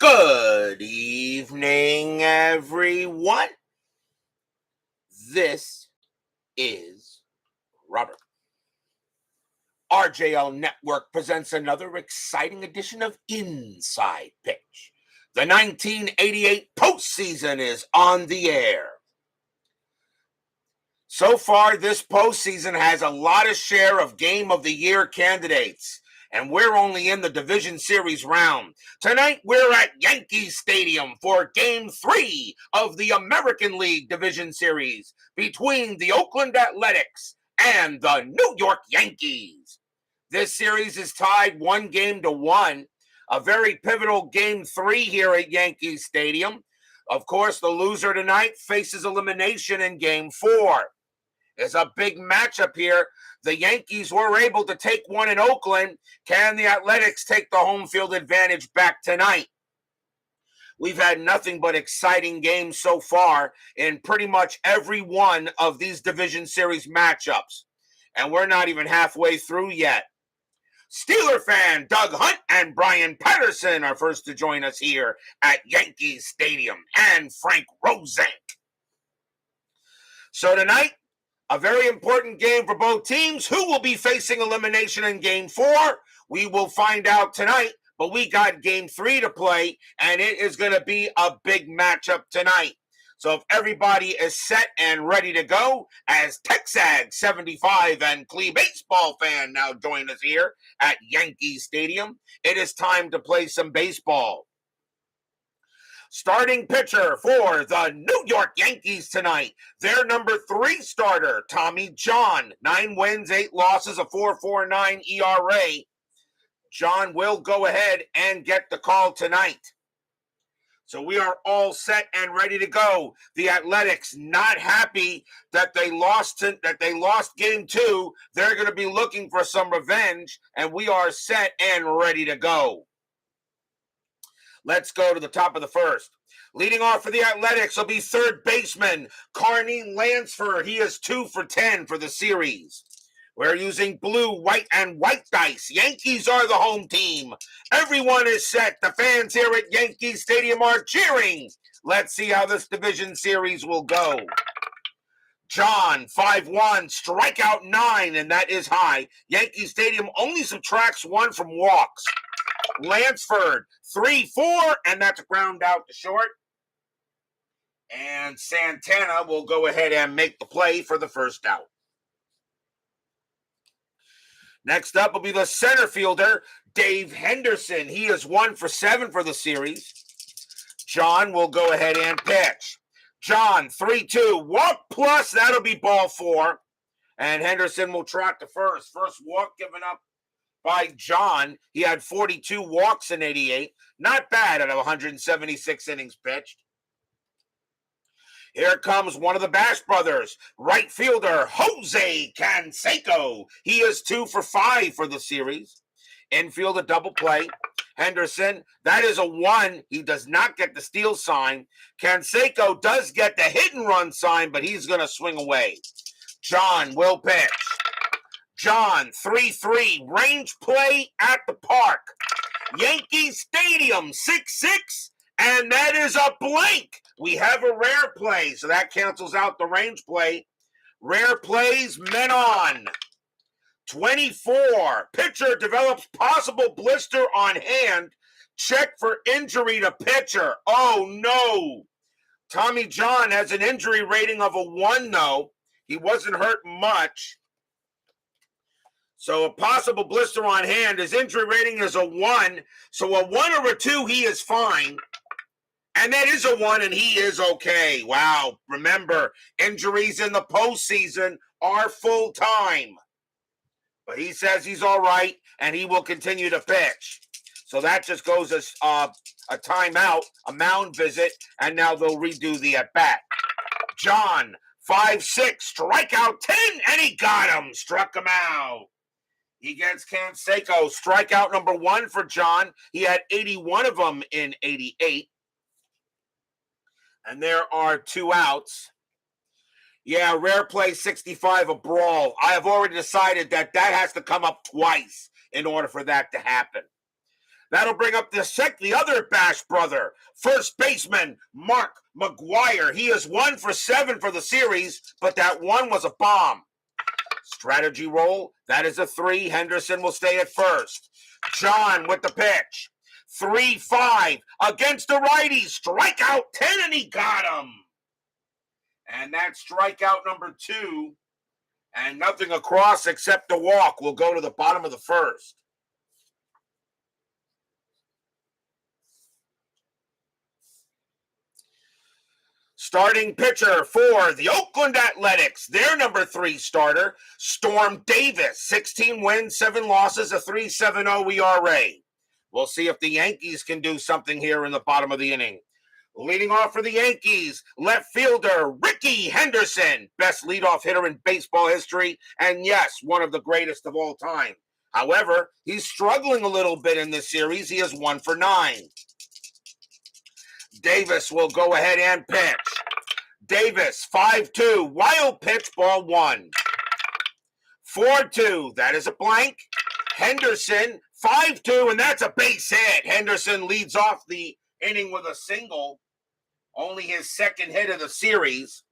Good evening, everyone. This is Robert. RJL Network presents another exciting edition of Inside Pitch. The 1988 postseason is on the air. So far, this postseason has a lot of share of Game of the Year candidates, and we're only in the Division Series round. Tonight, we're at Yankee Stadium for Game 3 of the American League Division Series between the Oakland Athletics and the New York Yankees. This series is tied 1-1, a very pivotal Game 3 here at Yankee Stadium. Of course, the loser tonight faces elimination in Game 4. It's a big matchup here. The Yankees were able to take one in Oakland. Can the Athletics take the home field advantage back tonight? We've had nothing but exciting games so far in pretty much every one of these Division Series matchups. And we're not even halfway through yet. Steeler fan Doug Hunt and Brian Patterson are first to join us here at Yankee Stadium, and Frank Rosenk. So tonight, a very important game for both teams. Who will be facing elimination in Game 4? We will find out tonight, but we got Game 3 to play, and it is going to be a big matchup tonight. So if everybody is set and ready to go, as Texag75 and Clee baseball fan now join us here at Yankee Stadium, it is time to play some baseball. Starting pitcher for the New York Yankees tonight, their number 3 starter, Tommy John. 9 wins, 8 losses, a 4.49 ERA. John will go ahead and get the call tonight. So we are all set and ready to go. The Athletics not happy that they lost Game 2. They're going to be looking for some revenge, and we are set and ready to go. Let's go to the top of the first. Leading off for the Athletics will be third baseman Carney Lansford. He is 2 for 10 for the series. We're using blue, white, and white dice. Yankees are the home team. Everyone is set. The fans here at Yankee Stadium are cheering. Let's see how this division series will go. John, 5-1, strikeout 9, and that is high. Yankee Stadium only subtracts 1 from walks. Lansford, 3-4, and that's a ground out to short. And Santana will go ahead and make the play for the first out. Next up will be the center fielder, Dave Henderson. He is 1 for 7 for the series. John will go ahead and pitch. John, 3-2, walk plus, that'll be ball 4. And Henderson will trot to first. First walk given up by John. He had 42 walks in 88. Not bad out of 176 innings pitched. Here comes one of the Bash brothers, right fielder Jose Canseco. He is 2 for 5 for the series. Infield a double play. Henderson, that is a 1. He does not get the steal sign. Canseco does get the hit and run sign, but he's going to swing away. John will pitch. John, 3-3, range play at the park. Yankee Stadium, 6-6, and that is a blank. We have a rare play, so that cancels out the range play. Rare plays, men on. 24, pitcher develops possible blister on hand. Check for injury to pitcher. Oh, no. Tommy John has an injury rating of a 1, though. He wasn't hurt much. So a possible blister on hand. His injury rating is a 1. So a 1 or a 2, he is fine. And that is a 1, and he is okay. Wow. Remember, injuries in the postseason are full-time. But he says he's all right, and he will continue to pitch. So that just goes as a timeout, a mound visit, and now they'll redo the at-bat. John, 5-6, strikeout 10, and he got him. Struck him out. He gets Canseco. Strikeout number 1 for John. He had 81 of them in 88. And there are 2 outs. Yeah, rare play 65, a brawl. I have already decided that has to come up twice in order for that to happen. That'll bring up the other Bash brother, first baseman Mark McGuire. He is 1 for 7 for the series, but that one was a bomb. Strategy roll, that is a 3. Henderson will stay at first. John with the pitch. 3-5 against the righty. Strikeout 10, and he got him. And that's strikeout number 2. And nothing across except the walk. We'll go to the bottom of the first. Starting pitcher for the Oakland Athletics, their number 3 starter, Storm Davis. 16 wins, 7 losses, a 3.70 ERA. We'll see if the Yankees can do something here in the bottom of the inning. Leading off for the Yankees, left fielder Ricky Henderson, best leadoff hitter in baseball history, and yes, one of the greatest of all time. However, he's struggling a little bit in this series. He is 1 for 9. Davis will go ahead and pitch. Davis, 5-2, wild pitch, ball 1. 4-2, that is a blank. Henderson, 5-2, and that's a base hit. Henderson leads off the inning with a single, only his second hit of the series.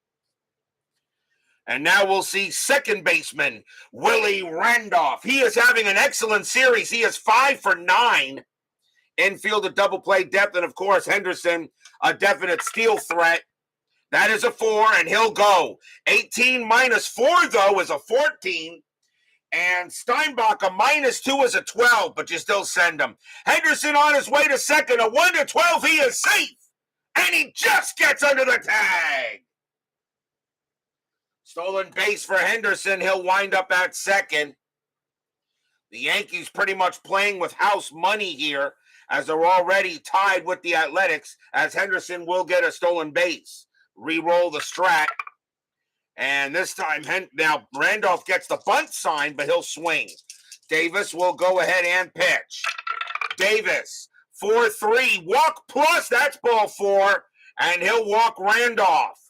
And now we'll see second baseman Willie Randolph. He is having an excellent series. He is 5 for 9. Infield, a double play depth, and of course Henderson, a definite steal threat. That is a 4, and he'll go. 18 minus 4, though, is a 14. And Steinbach, a minus 2 is a 12, but you still send him. Henderson on his way to second, a 1-12, he is safe. And he just gets under the tag. Stolen base for Henderson, he'll wind up at second. The Yankees pretty much playing with house money here, as they're already tied with the Athletics, as Henderson will get a stolen base. Re-roll the strat. And this time, now Randolph gets the bunt sign, but he'll swing. Davis will go ahead and pitch. Davis, 4-3, walk plus, that's ball 4, and he'll walk Randolph.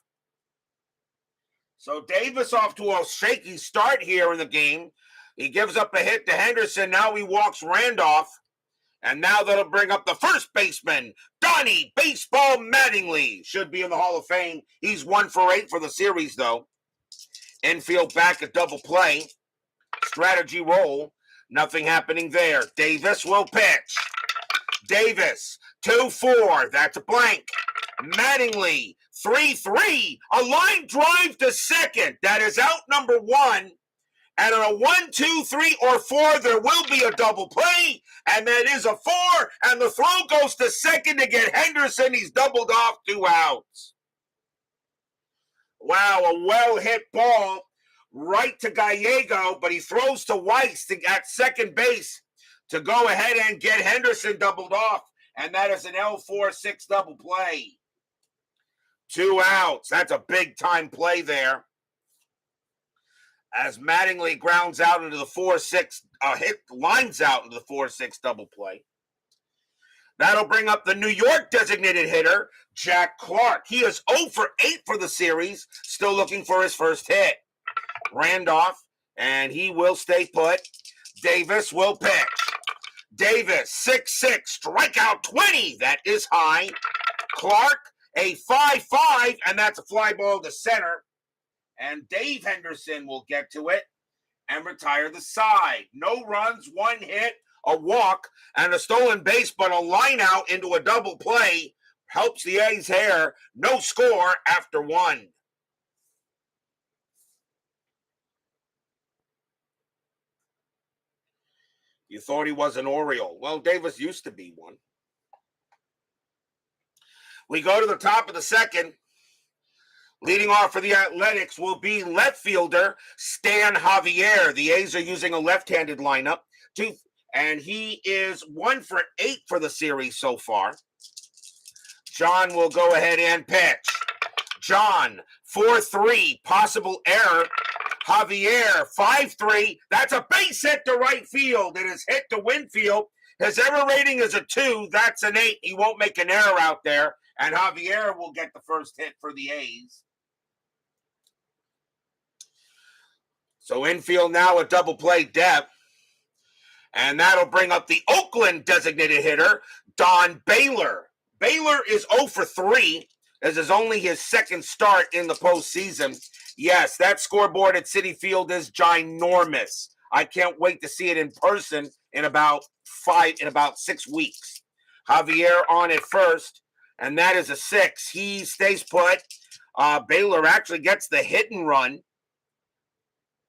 So Davis off to a shaky start here in the game. He gives up a hit to Henderson, now he walks Randolph. And now that'll bring up the first baseman, Donnie Baseball Mattingly. Should be in the Hall of Fame. He's 1 for 8 for the series, though. Infield back at double play. Strategy roll. Nothing happening there. Davis will pitch. Davis, 2-4. That's a blank. Mattingly, 3-3. A line drive to second. That is out number 1. And on a 1, 2, 3, or 4, there will be a double play. And that is a 4. And the throw goes to second to get Henderson. He's doubled off 2 outs. Wow, a well-hit ball right to Gallego, but he throws to Weiss at second base to go ahead and get Henderson doubled off. And that is an L4-6 double play. 2 outs. That's a big-time play there. As Mattingly grounds out into the 4-6, lines out into the 4-6 double play. That'll bring up the New York designated hitter, Jack Clark. He is 0 for 8 for the series, still looking for his first hit. Randolph, and he will stay put. Davis will pitch. Davis, 6-6, strikeout 20. That is high. Clark, a 5-5, and that's a fly ball to center. And Dave Henderson will get to it and retire the side. No runs, 1 hit, a walk, and a stolen base, but a line out into a double play helps the A's here. No score after 1. You thought he was an Oriole. Well, Davis used to be one. We go to the top of the second. Leading off for the Athletics will be left fielder Stan Javier. The A's are using a left-handed lineup, and he is 1 for 8 for the series so far. John will go ahead and pitch. John, 4-3, possible error. Javier, 5-3. That's a base hit to right field. It is hit to Winfield. His error rating is a 2. That's an 8. He won't make an error out there. And Javier will get the first hit for the A's. So infield now a double play depth. And that'll bring up the Oakland designated hitter, Don Baylor. Baylor is 0 for 3. This is only his second start in the postseason. Yes, that scoreboard at Citi Field is ginormous. I can't wait to see it in person in about 6 weeks. Javier on at first, and that is a 6. He stays put. Baylor actually gets the hit and run.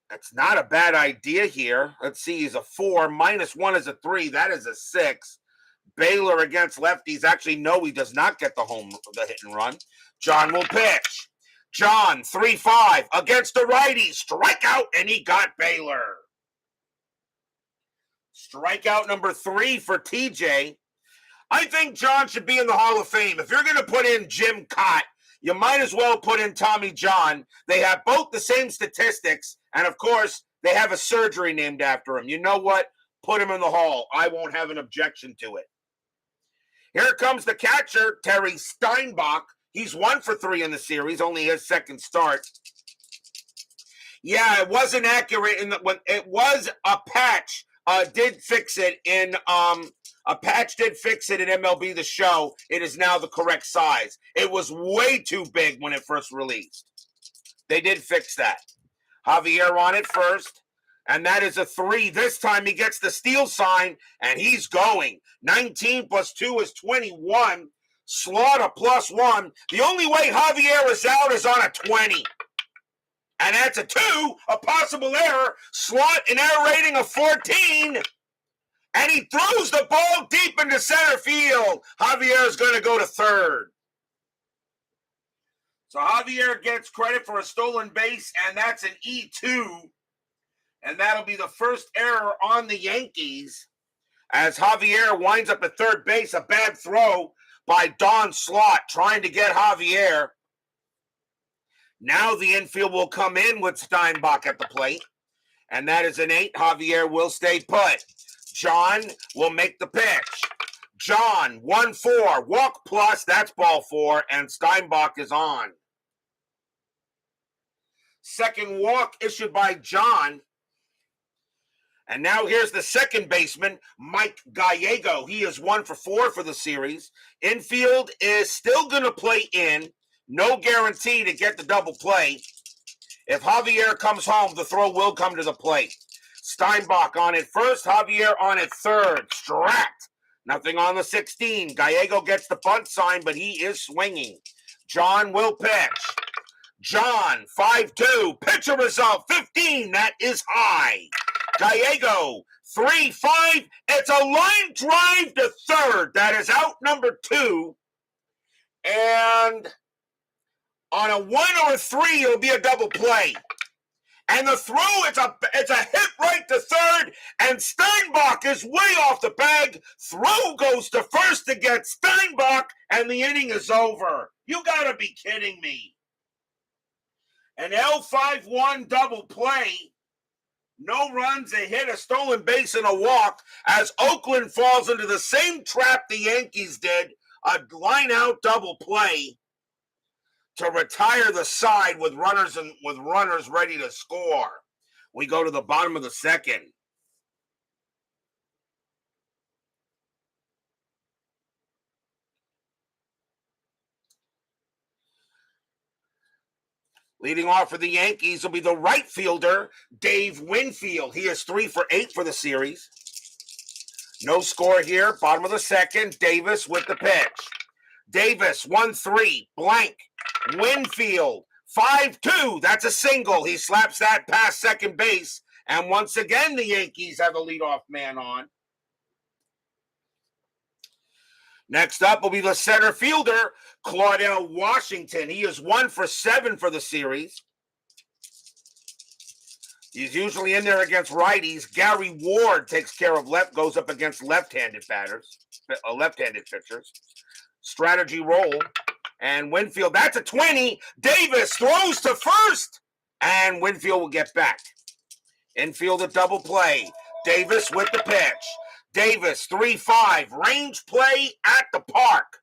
That's not a bad idea here. Let's see, he's a 4. -1 is a 3. That is a 6. Baylor against lefties. Actually, no, he does not get the hit and run. John will pitch. John, 3-5 against the righty. Strikeout, and he got Baylor. Strikeout number 3 for TJ. I think John should be in the Hall of Fame. If you're going to put in Jim Cott, you might as well put in Tommy John. They have both the same statistics, and of course, they have a surgery named after him. You know what? Put him in the Hall. I won't have an objection to it. Here comes the catcher, Terry Steinbach. He's 1 for 3 in the series, only his second start. Yeah, it wasn't accurate when it was a patch. Did fix it in a patch did fix it in MLB The Show. It is now the correct size. It was way too big when it first released. They did fix that. Javier on it first. And that is a 3. This time he gets the steal sign, and he's going. 19 plus 2 is 21. Slaughter +1. The only way Javier is out is on a 20. And that's a 2, a possible error. Slot an error rating of 14. And he throws the ball deep into center field. Javier is going to go to third. So Javier gets credit for a stolen base, and that's an E2. And that'll be the first error on the Yankees as Javier winds up at third base. A bad throw by Don Slott trying to get Javier. Now the infield will come in with Steinbach at the plate. And that is an 8. Javier will stay put. John will make the pitch. John, 1-4. Walk plus, that's ball 4. And Steinbach is on. Second walk issued by John. And now here's the second baseman, Mike Gallego. He is 1 for 4 for the series. Infield is still going to play in. No guarantee to get the double play. If Javier comes home, the throw will come to the plate. Steinbach on it first. Javier on it third. Strat. Nothing on the 16. Gallego gets the bunt sign, but he is swinging. John will pitch. John, 5-2. Pitcher result, 15. That is high. Gallego, 3-5. It's a line drive to third. That is out number 2. And on a 1 or a 3, it'll be a double play. And the throw, it's a hit right to third. And Steinbach is way off the bag. Throw goes to first to get Steinbach, and the inning is over. You gotta be kidding me. An L5-1 double play. No runs, a hit, a stolen base, and a walk as Oakland falls into the same trap the Yankees did, a line-out double play to retire the side with runners ready to score. We go to the bottom of the second. Leading off for the Yankees will be the right fielder, Dave Winfield. He is 3 for 8 for the series. No score here. Bottom of the second. Davis with the pitch. Davis, 1-3, blank. Winfield, 5-2. That's a single. He slaps that past second base. And once again, the Yankees have a leadoff man on. Next up will be the center fielder, Claudel Washington. He is 1 for 7 for the series. He's usually in there against righties. Gary Ward takes care of goes up against left-handed pitchers. Strategy roll. And Winfield, that's a 20. Davis throws to first. And Winfield will get back. Infield a double play. Davis with the pitch. Davis, 3-5, range play at the park.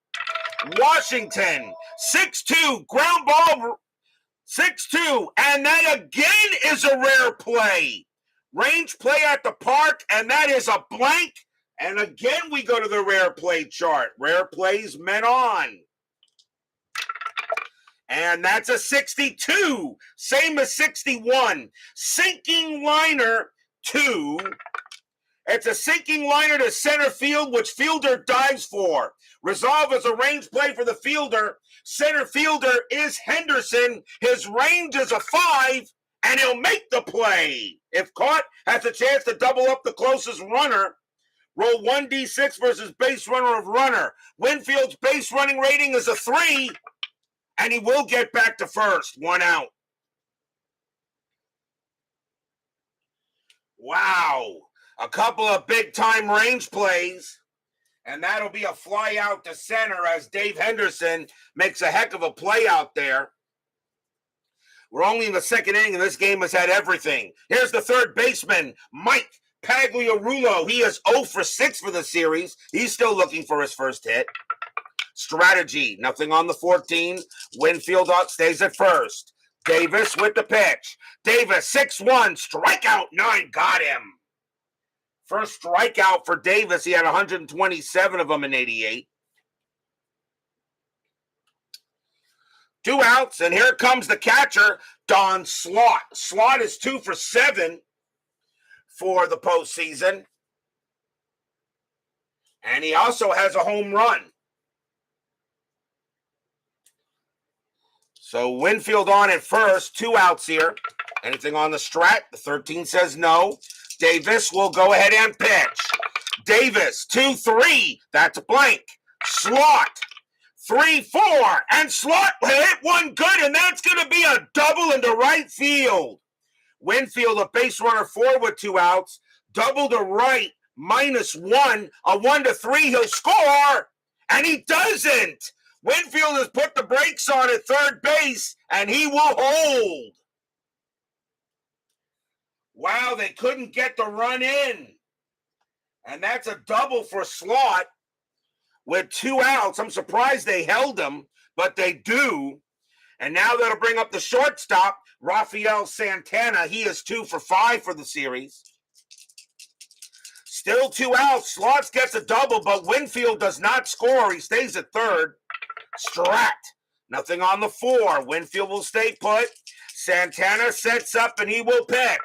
Washington, 6-2, ground ball, 6-2, and that again is a rare play. Range play at the park, and that is a blank. And again, we go to the rare play chart. Rare plays men on. And that's a 62, same as 61. Sinking liner to, it's a sinking liner to center field, which fielder dives for. Resolve is a range play for the fielder. Center fielder is Henderson. His range is a 5, and he'll make the play. If caught, has a chance to double up the closest runner. Roll 1d6 versus base runner of runner. Winfield's base running rating is a 3. And he will get back to first. 1 out. Wow. A couple of big-time range plays. And that'll be a fly out to center as Dave Henderson makes a heck of a play out there. We're only in the second inning, and this game has had everything. Here's the third baseman, Mike Pagliarulo. He is 0 for 6 for the series. He's still looking for his first hit. Strategy, nothing on the 14. Winfield stays at first. Davis with the pitch. Davis, 6-1, strikeout 9, got him. First strikeout for Davis. He had 127 of them in 88. 2 outs, and here comes the catcher, Don Slaught. Slaught is 2 for 7 for the postseason. And he also has a home run. So Winfield on at first, 2 outs here. Anything on the strat? The 13 says no. Davis will go ahead and pitch. Davis, 2-3. That's a blank. Slaught, 3-4. And Slaught hit one good, and that's going to be a double into right field. Winfield, a base runner forward, 2 outs. Double to right, -1. A 1-3, he'll score. And he doesn't. Winfield has put the brakes on at third base, and he will hold. Wow, they couldn't get the run in. And that's a double for Slaught with 2 outs. I'm surprised they held him, but they do. And now that'll bring up the shortstop, Rafael Santana. He is 2 for 5 for the series. Still 2 outs. Slaught gets a double, but Winfield does not score. He stays at third. Strat, nothing on the 4. Winfield will stay put. Santana sets up and he will pitch.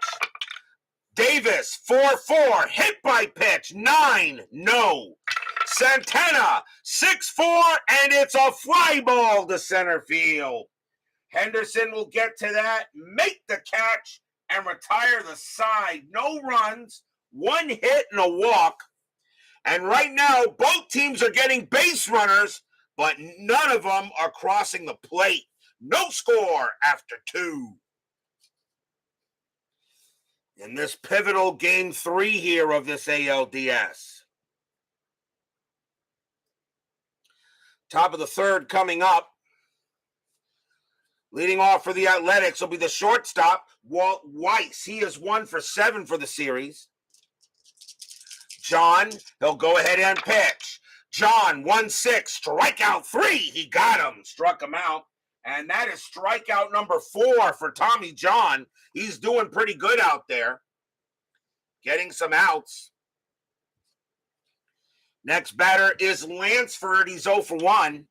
Davis, 4-4, hit by pitch, 9, no. Santana, 6-4, and it's a fly ball to center field. Henderson will get to that, make the catch, and retire the side. No runs, 1 hit and a walk. And right now, both teams are getting base runners, but none of them are crossing the plate. No score after 2. In this pivotal game 3 here of this ALDS. Top of the third coming up. Leading off for the Athletics will be the shortstop, Walt Weiss. He is 1 for 7 for the series. John, he'll go ahead and pitch. John, 1-6, strikeout 3. He got him, struck him out. And that is strikeout number 4 for Tommy John. He's doing pretty good out there, getting some outs. Next batter is Lansford. He's 0 for 1.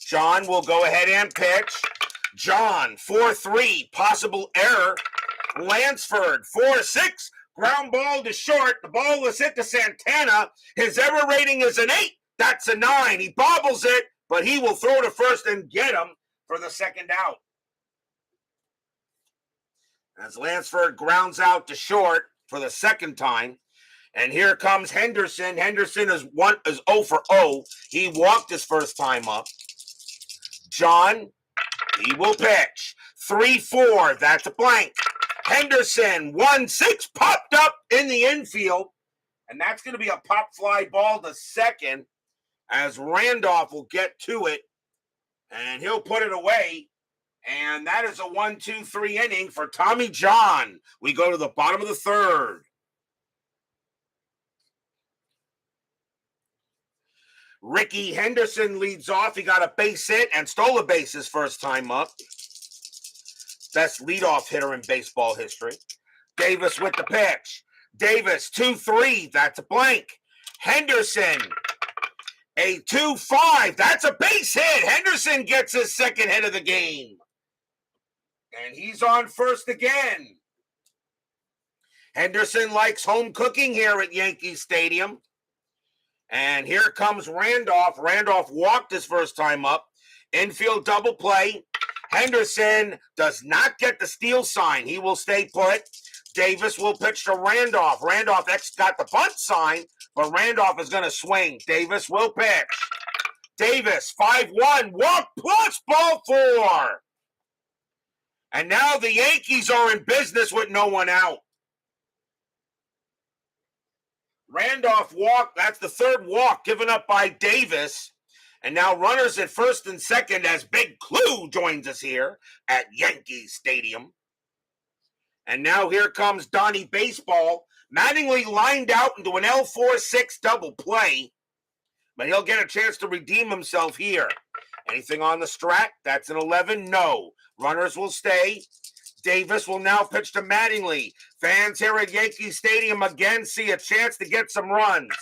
John will go ahead and pitch. John, 4-3, possible error. Lansford, 4-6, ground ball to short. The ball was hit to Santana. His error rating is an 8. That's a 9. He bobbles it, but he will throw to first and get him for the second out. As Lansford grounds out to short for the second time. And here comes Henderson. Henderson is 0 for 0. He walked his first time up. John, he will pitch. 3-4, that's a blank. Henderson, 1-6, popped up in the infield. And that's going to be a pop fly ball to second as Randolph will get to it. And he'll put it away. And that is a 1-2-3 inning for Tommy John. We go to the bottom of the third. Ricky Henderson leads off. He got a base hit and stole a base his first time up. Best leadoff hitter in baseball history. Davis with the pitch. Davis, 2-3. That's a blank. Henderson, a 2-5. That's a base hit. Henderson gets his second hit of the game. And he's on first again. Henderson likes home cooking here at Yankee Stadium. And here comes Randolph. Randolph walked his first time up. Infield double play. Henderson does not get the steal sign. He will stay put. Davis will pitch to Randolph. Randolph got the bunt sign, but Randolph is going to swing. Davis will pitch. Davis, 5-1, walk plus ball 4. And now the Yankees are in business with no one out. Randolph walked. That's the third walk given up by Davis. And now runners at first and second as Big Clue joins us here at Yankee Stadium. And now here comes Donnie Baseball. Mattingly lined out into an L4-6 double play. But he'll get a chance to redeem himself here. Anything on the strat? That's an 11. No. Runners will stay. Davis will now pitch to Mattingly. Fans here at Yankee Stadium again see a chance to get some runs.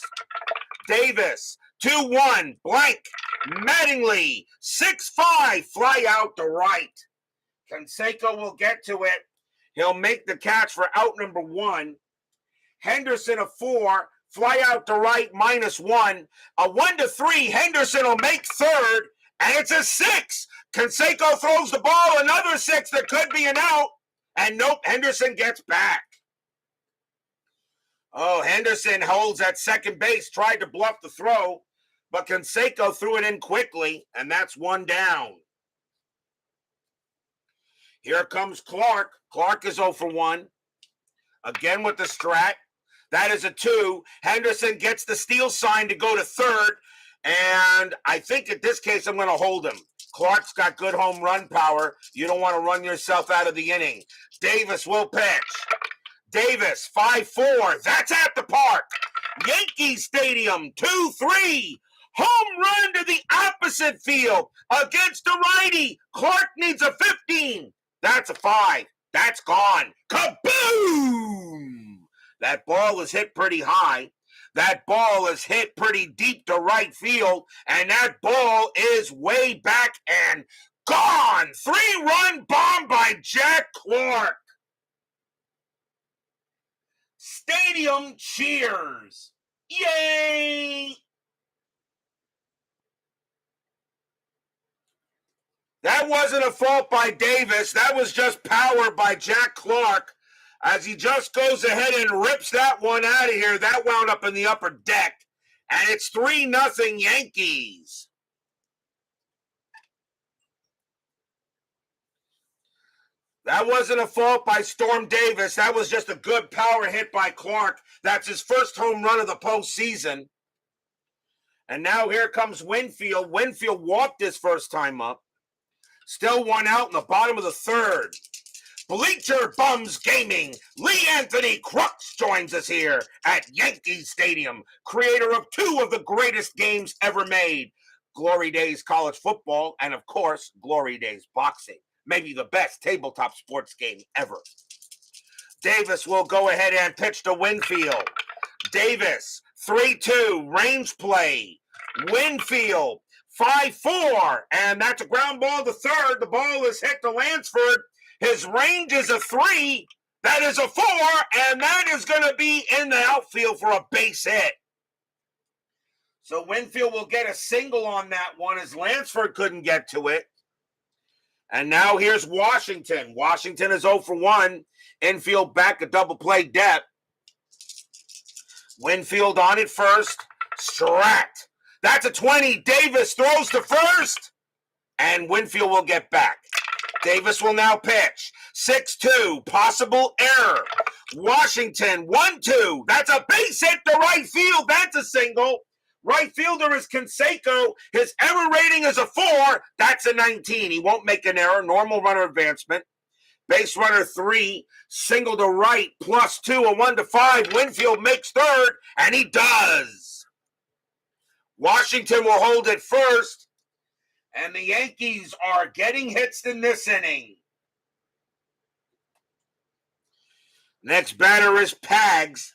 Davis, 2-1, blank. Mattingly, 6-5, fly out to right. Canseco will get to it. He'll make the catch for out number 1. Henderson, a 4, fly out to right, -1. A 1-3, Henderson will make third, and it's a 6. Canseco throws the ball, another 6 that could be an out, and nope, Henderson gets back. Oh, Henderson holds at second base, tried to bluff the throw, but Canseco threw it in quickly, and that's 1 down. Here comes Clark. Clark is 0-for-1. Again with the strat. That is a 2. Henderson gets the steal sign to go to third, and I think in this case I'm going to hold him. Clark's got good home run power. You don't want to run yourself out of the inning. Davis will pitch. Davis, 5-4. That's at the park. Yankee Stadium, 2-3. Home run to the opposite field against a righty. Clark needs a 15. That's a 5. That's gone. Kaboom! That ball is hit pretty high. That ball is hit pretty deep to right field, and that ball is way back and gone. 3-run bomb by Jack Clark. Stadium cheers. Yay! That wasn't a fault by Davis. That was just power by Jack Clark. As he just goes ahead and rips that one out of here. That wound up in the upper deck. And it's 3-0 Yankees. That wasn't a fault by Storm Davis. That was just a good power hit by Clark. That's his first home run of the postseason. And now here comes Winfield. Winfield walked his first time up. Still 1 out in the bottom of the third. Bleacher Bums Gaming. Lee Anthony Crooks joins us here at Yankee Stadium. Creator of 2 of the greatest games ever made. Glory Days College Football and, of course, Glory Days Boxing. Maybe the best tabletop sports game ever. Davis will go ahead and pitch to Winfield. Davis, 3-2, range play. Winfield, 5-4, and that's a ground ball to third. The ball is hit to Lansford. His range is a 3. That is a 4, and that is going to be in the outfield for a base hit. So Winfield will get a single on that one as Lansford couldn't get to it. And now here's Washington. Washington is 0-for-1. Infield back a double play depth. Winfield on it first. Strat. That's a 20. Davis throws to first. And Winfield will get back. Davis will now pitch. 6-2. Possible error. Washington 1-2. That's a base hit to right field. That's a single. Right fielder is Canseco. His error rating is a 4. That's a 19. He won't make an error. Normal runner advancement. Base runner 3. Single to right. +2. A 1-5. Winfield makes third. And he does. Washington will hold it first. And the Yankees are getting hits in this inning. Next batter is Pags.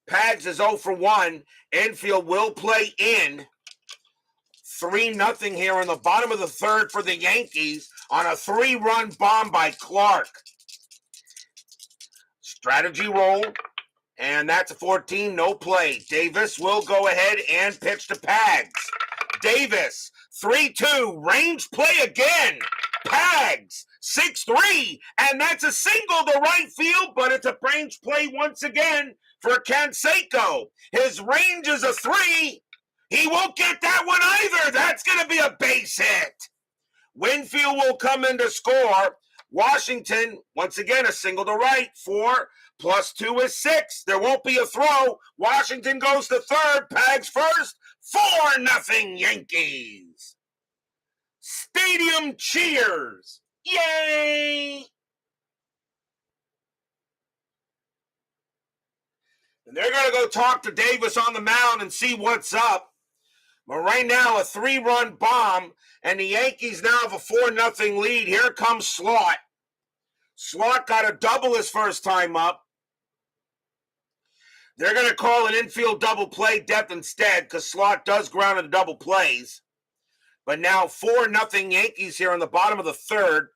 Pags is 0 for 1. Infield will play in. 3-0 here in the bottom of the third for the Yankees on a 3-run bomb by Clark. Strategy roll, and that's a 14, no play. Davis will go ahead and pitch to Pags. Davis, 3-2, range play again. Pags, 6-3, and that's a single to right field, but it's a range play once again for Canseco. His range is a 3. He won't get that one either. That's going to be a base hit. Winfield will come in to score. Washington, once again, a single to right. 4 + 2 is 6. There won't be a throw. Washington goes to third. Pags first. 4-0 Yankees. Stadium cheers. Yay! And they're going to go talk to Davis on the mound and see what's up. But right now, a 3-run bomb, and the Yankees now have a 4-0 lead. Here comes Slot. Slot got a double his first time up. They're going to call an infield double play depth instead because Slot does ground into double plays. But now 4-0 Yankees here in the bottom of the third.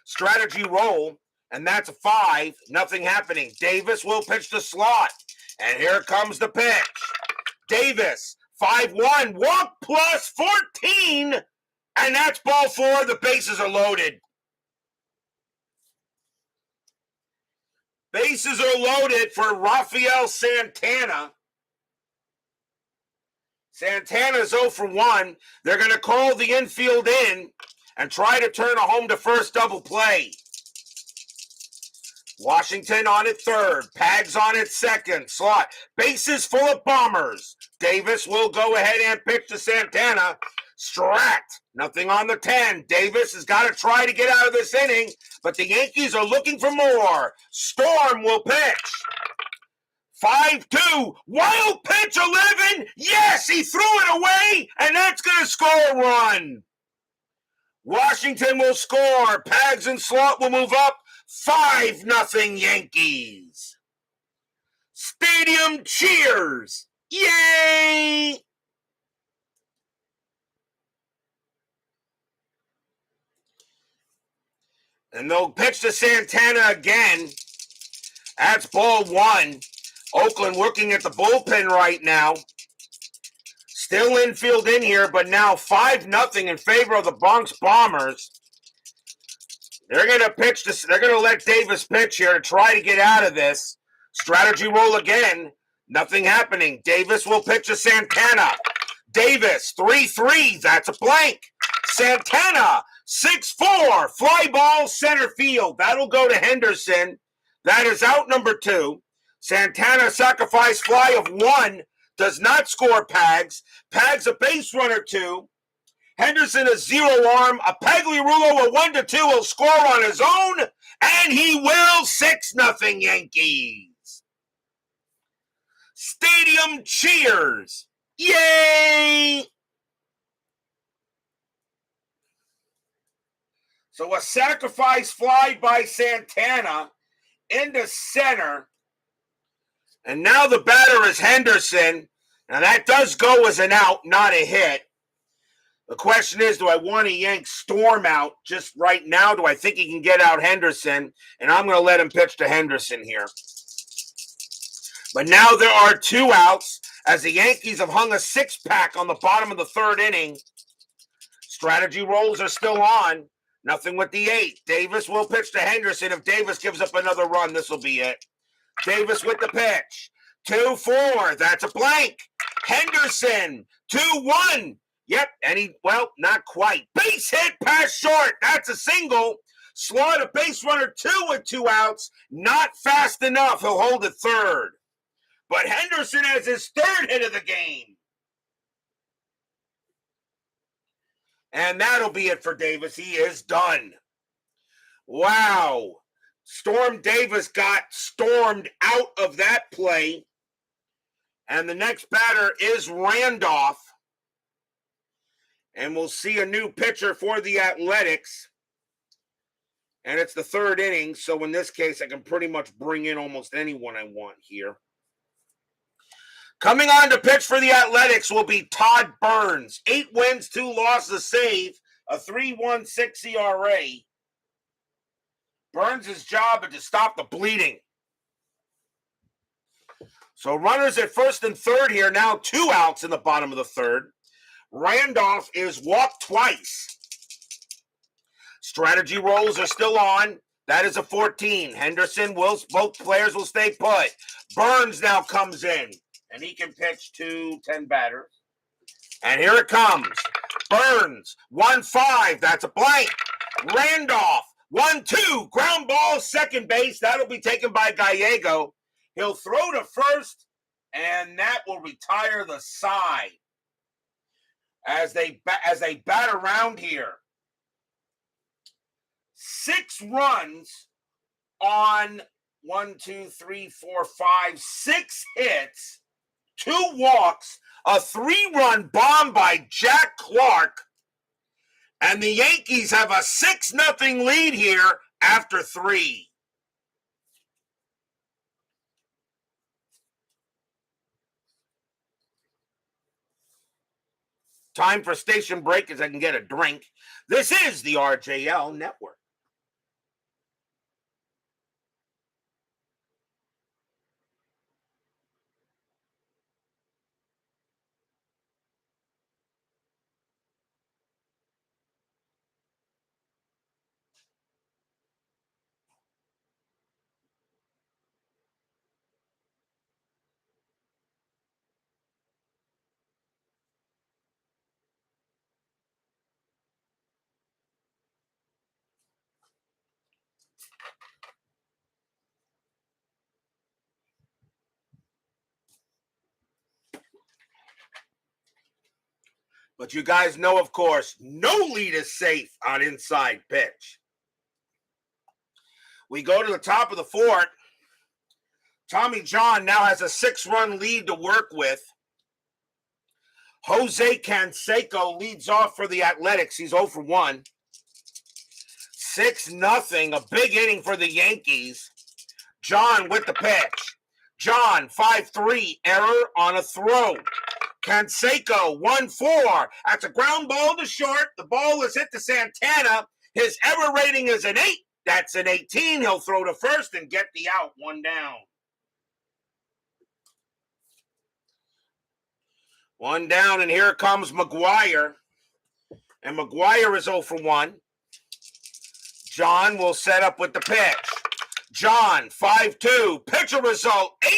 Strategy roll, and that's a 5. Nothing happening. Davis will pitch to Slot. And here comes the pitch. Davis, 5-1, walk plus 14, and that's ball 4. The bases are loaded. Bases are loaded for Rafael Santana. Santana's 0 for 1. They're going to call the infield in and try to turn a home to first double play. Washington on at third. Pags on at second. Slot. Bases full of bombers. Davis will go ahead and pitch to Santana. Strat. Nothing on the 10. Davis has got to try to get out of this inning, but the Yankees are looking for more. Storm will pitch. 5-2. Wild pitch 11. Yes, he threw it away, and that's going to score a run. Washington will score. Pags and Slot will move up. 5-0 Yankees. Stadium cheers. Yay! And they'll pitch to Santana again. That's ball 1. Oakland looking at the bullpen right now. Still infield in here, but now 5-0 in favor of the Bronx Bombers. They're going to pitch this. They're going to let Davis pitch here to try to get out of this. Strategy roll again. Nothing happening. Davis will pitch to Santana. Davis, 3-3. That's a blank. Santana, 6-4. Fly ball center field. That'll go to Henderson. That is out number 2. Santana sacrifice fly of 1. Does not score Pags. Pags a base runner 2. Henderson a 0 arm. A Pagliarulo a 1-2 will score on his own. And he will. 6-0 Yankees. Stadium cheers. Yay! So a sacrifice fly by Santana into center. And now the batter is Henderson. Now that does go as an out, not a hit. The question is, do I want to yank Storm out just right now? Do I think he can get out Henderson? And I'm going to let him pitch to Henderson here. But now there are 2 outs as the Yankees have hung a 6-pack on the bottom of the third inning. Strategy rolls are still on. Nothing with the 8. Davis will pitch to Henderson. If Davis gives up another run, this will be it. Davis with the pitch. 2-4. That's a blank. Henderson. 2-1. Yep, and not quite. Base hit past short. That's a single. Slot a base runner 2 with 2 outs. Not fast enough. He'll hold it third. But Henderson has his 3rd hit of the game. And that'll be it for Davis. He is done. Wow. Storm Davis got stormed out of that play. And the next batter is Randolph. And we'll see a new pitcher for the Athletics. And it's the third inning, so in this case, I can pretty much bring in almost anyone I want here. Coming on to pitch for the Athletics will be Todd Burns. 8 wins, 2 losses, save, a 3.16 ERA. Burns' job is to stop the bleeding. So runners at first and third here, now 2 outs in the bottom of the third. Randolph is walked twice. Strategy rolls are still on. That is a 14. Henderson both players will stay put. Burns now comes in, and he can pitch to 10 batters. And here it comes. Burns, 1-5. That's a blank. Randolph, 1-2. Ground ball, second base. That'll be taken by Gallego. He'll throw to first, and that will retire the side. As they bat around here. 6 runs on 6 hits, 2 walks, a 3-run bomb by Jack Clark, and the Yankees have a 6-0 lead here after 3. Time for station break as I can get a drink. This is the RJL Network. But you guys know, of course, no lead is safe on inside pitch. We go to the top of the 4th. Tommy John now has a 6-run lead to work with. Jose Canseco leads off for the Athletics. He's 0 for 1. 6-0, a big inning for the Yankees. John with the pitch. John, 5-3, error on a throw. Canseco, 1-4. That's a ground ball to short. The ball is hit to Santana. His error rating is an 8. That's an 18. He'll throw to first and get the out, 1 down. 1 down, and here comes McGuire. And McGuire is 0 for 1. John will set up with the pitch. John, 5-2. Pitcher result, 8.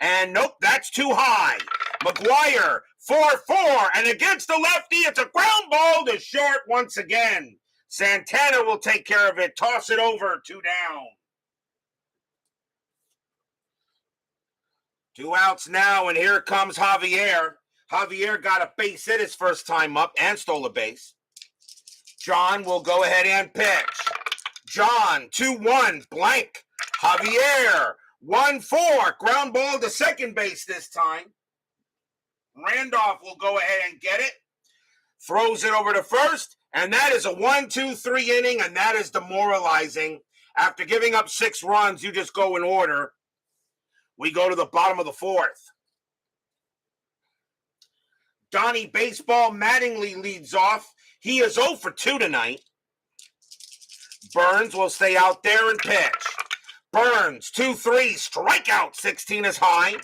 And nope, that's too high. McGuire, 4-4. And against the lefty, it's a ground ball to short once again. Santana will take care of it. Toss it over, 2 down. 2 outs now, and here comes Javier. Javier got a base hit his first time up and stole a base. John will go ahead and pitch. John, 2-1, blank. Javier, 1-4, ground ball to second base this time. Randolph will go ahead and get it. Throws it over to first, and that is a 1-2-3 inning, and that is demoralizing. After giving up 6 runs, you just go in order. We go to the bottom of the 4th. Donnie Baseball Mattingly leads off. He is 0 for 2 tonight. Burns will stay out there and pitch. Burns, 2-3, strikeout, 16 is high.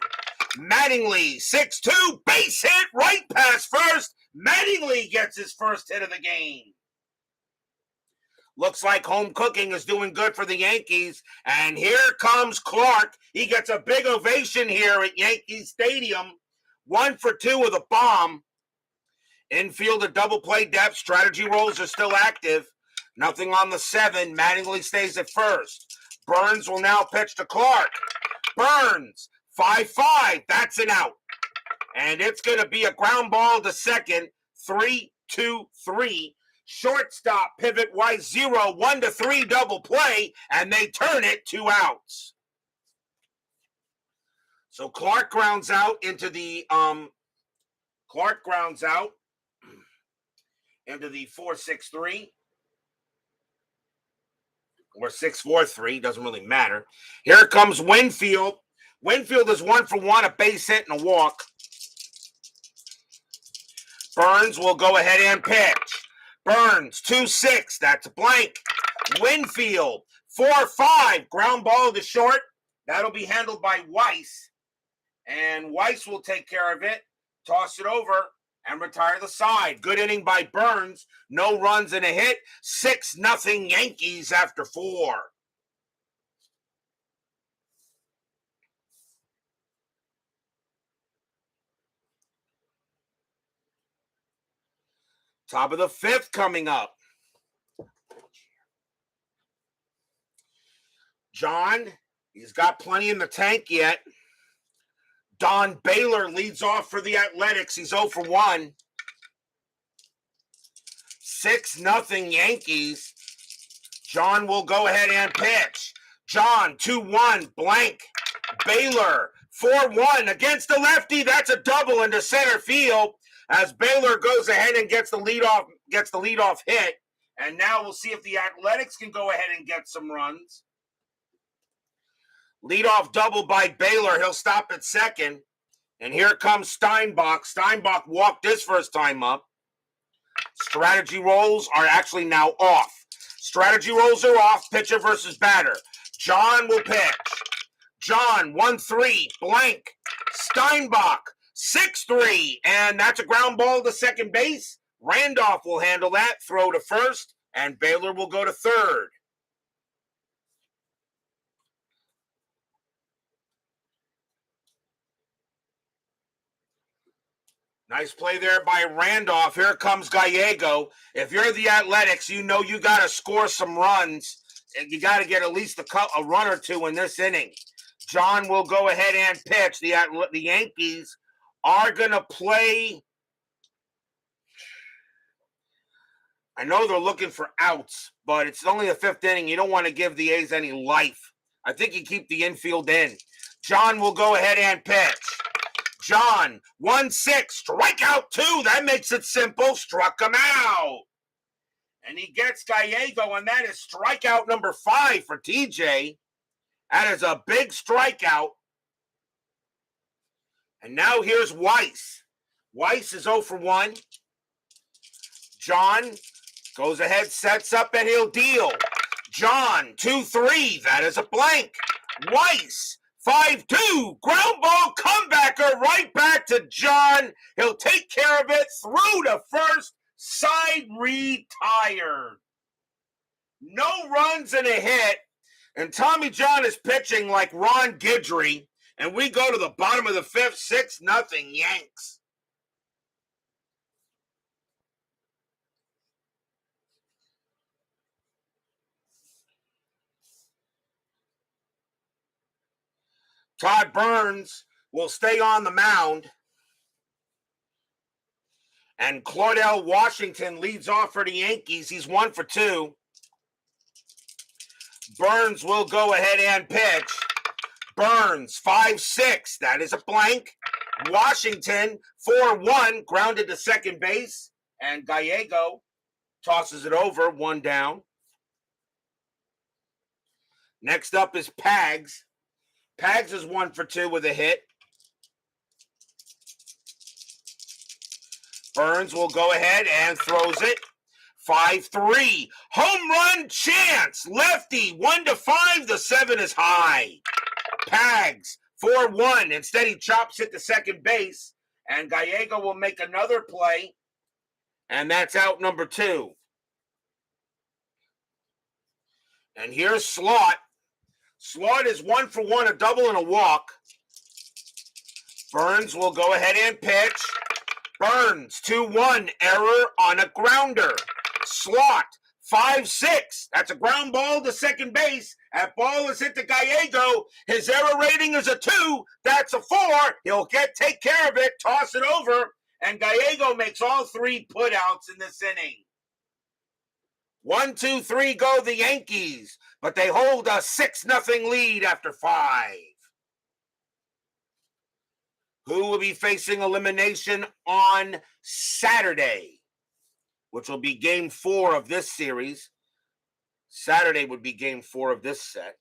Mattingly, 6-2, base hit, right past first. Mattingly gets his first hit of the game. Looks like home cooking is doing good for the Yankees. And here comes Clark. He gets a big ovation here at Yankee Stadium. 1 for 2 with a bomb. Infield at double play depth. Strategy rolls are still active. Nothing on the 7. Mattingly stays at first. Burns will now pitch to Clark. Burns, 5-5. That's an out. And it's going to be a ground ball to second. 3-2-3. Shortstop pivot right 0. 1-3 double play. And they turn it 2 outs. So Clark grounds out into the 4-6-3. or 6-4-3, doesn't really matter. Here comes Winfield. Winfield is 1 for 1, a base hit and a walk. Burns will go ahead and pitch. Burns, 2-6, that's a blank. Winfield, 4-5, ground ball to short. That'll be handled by Weiss. And Weiss will take care of it, toss it over, and retire the side. Good inning by Burns. No runs and a hit. 6-0 Yankees after 4. Top of the 5th coming up. John, he's got plenty in the tank yet. Don Baylor leads off for the Athletics. He's 0 for 1. 6-0 Yankees. John will go ahead and pitch. John, 2-1, blank. Baylor, 4-1 against the lefty. That's a double into center field as Baylor goes ahead and gets the leadoff hit. And now we'll see if the Athletics can go ahead and get some runs. Leadoff double by Baylor. He'll stop at second. And here comes Steinbach. Steinbach walked his first time up. Strategy rolls are actually now off. Strategy rolls are off. Pitcher versus batter. John will pitch. John, 1-3, blank. Steinbach, 6-3. And that's a ground ball to second base. Randolph will handle that. Throw to first. And Baylor will go to third. Nice play there by Randolph. Here comes Gallego. If you're the Athletics, you know you got to score some runs. You got to get at least a run or two in this inning. John will go ahead and pitch. The Yankees are going to play. I know they're looking for outs, but it's only the 5th inning. You don't want to give the A's any life. I think you keep the infield in. John will go ahead and pitch. John, 1-6, strikeout 2. That makes it simple. Struck him out. And he gets Gallego, and that is strikeout number 5 for TJ. That is a big strikeout. And now here's Weiss. Weiss is 0 for 1. John goes ahead, sets up, and he'll deal. John, 2-3. That is a blank. Weiss, 5-2, ground ball comebacker right back to John. He'll take care of it, through to first, side retired. No runs and a hit, and Tommy John is pitching like Ron Guidry, and we go to the bottom of the 5th, 6-0 Yanks. Todd Burns will stay on the mound. And Claudell Washington leads off for the Yankees. He's 1 for 2. Burns will go ahead and pitch. Burns, 5-6. That is a blank. Washington, 4-1, grounded to second base. And Gallego tosses it over, 1 down. Next up is Pags. Pags is 1 for 2 with a hit. Burns will go ahead and throws it. 5-3. Home run chance. Lefty, 1-5. The 7 is high. Pags, 4-1. Instead, he chops it to second base. And Gallego will make another play. And that's out number 2. And here's Slot. Slot is 1 for 1, a double and a walk. Burns will go ahead and pitch. Burns, 2-1, error on a grounder. Slot, 5-6. That's a ground ball to second base. That ball is hit to Gallego. His error rating is a 2. That's a 4. He'll take care of it, toss it over, and Gallego makes all 3 putouts in this inning. 1, 2, 3 go the Yankees, but they hold a 6-0 lead after 5. Who will be facing elimination on Saturday, which will be game 4 of this series. Saturday would be game 4 of this set.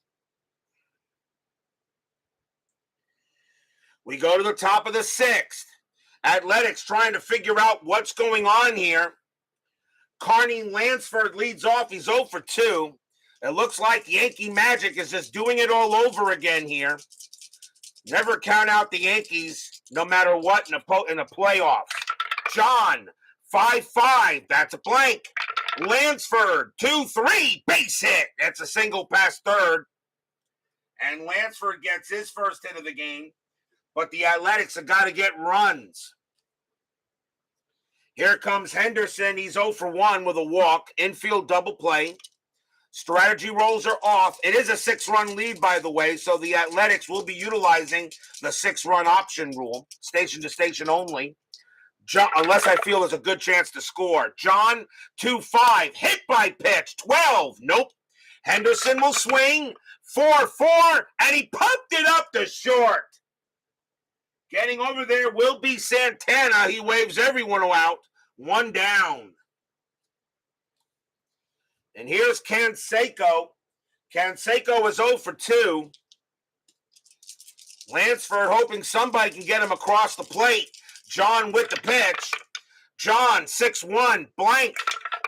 We go to the top of the 6th. Athletics trying to figure out what's going on here. Carney Lansford leads off. He's 0 for 2. It looks like Yankee Magic is just doing it all over again here. Never count out the Yankees, no matter what, in the playoffs. John, 5-5. That's a blank. Lansford, 2-3. Base hit. That's a single past third. And Lansford gets his first hit of the game. But the Athletics have got to get runs. Here comes Henderson. He's 0 for 1 with a walk. Infield double play. Strategy rolls are off. It is a 6-run lead, by the way, so the Athletics will be utilizing the 6-run option rule, station to station only, unless I feel there's a good chance to score. John, 2-5, hit by pitch, 12, nope. Henderson will swing, 4-4, and he pumped it up to short. Getting over there will be Santana. He waves everyone out. 1 down. And here's Canseco. Canseco is 0 for 2. Lansford hoping somebody can get him across the plate. John with the pitch. John, 6-1, blank.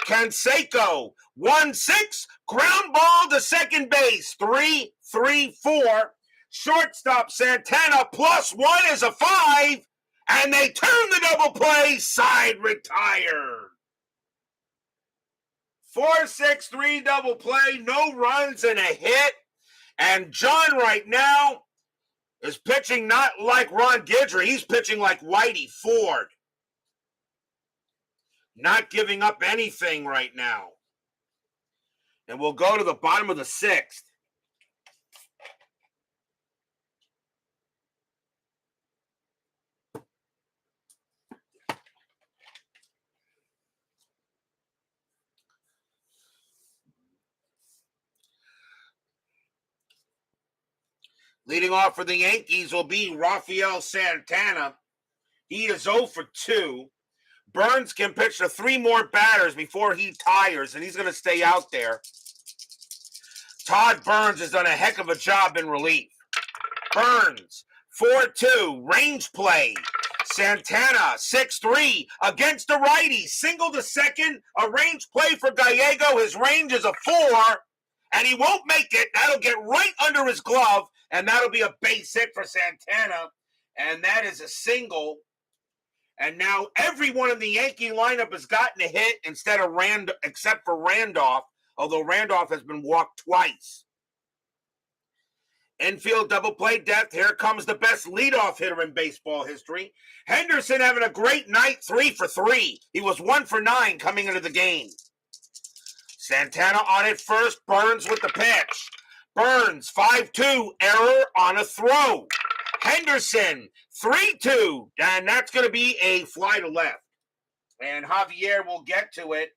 Canseco, 1-6, ground ball to second base. 3-3-4. Shortstop Santana, +1 is a 5. And they turn the double play, side retired. 4-6-3 double play, no runs and a hit. And John right now is pitching not like Ron Guidry. He's pitching like Whitey Ford. Not giving up anything right now. And we'll go to the bottom of the 6th. Leading off for the Yankees will be Rafael Santana. He is 0 for 2. Burns can pitch to 3 more batters before he tires, and he's going to stay out there. Todd Burns has done a heck of a job in relief. Burns, 4-2, range play. Santana, 6-3, against the righty. Single to second, a range play for Gallego. His range is a 4, and he won't make it. That'll get right under his glove, and that'll be a base hit for Santana. And that is a single. And now everyone in the Yankee lineup has gotten a hit except for Randolph, although Randolph has been walked twice. Infield double play depth. Here comes the best leadoff hitter in baseball history. Henderson having a great night, 3 for 3. He was 1 for 9 coming into the game. Santana on it first. Burns with the pitch. Burns, 5-2, error on a throw. Henderson, 3-2, and that's going to be a fly to left. And Javier will get to it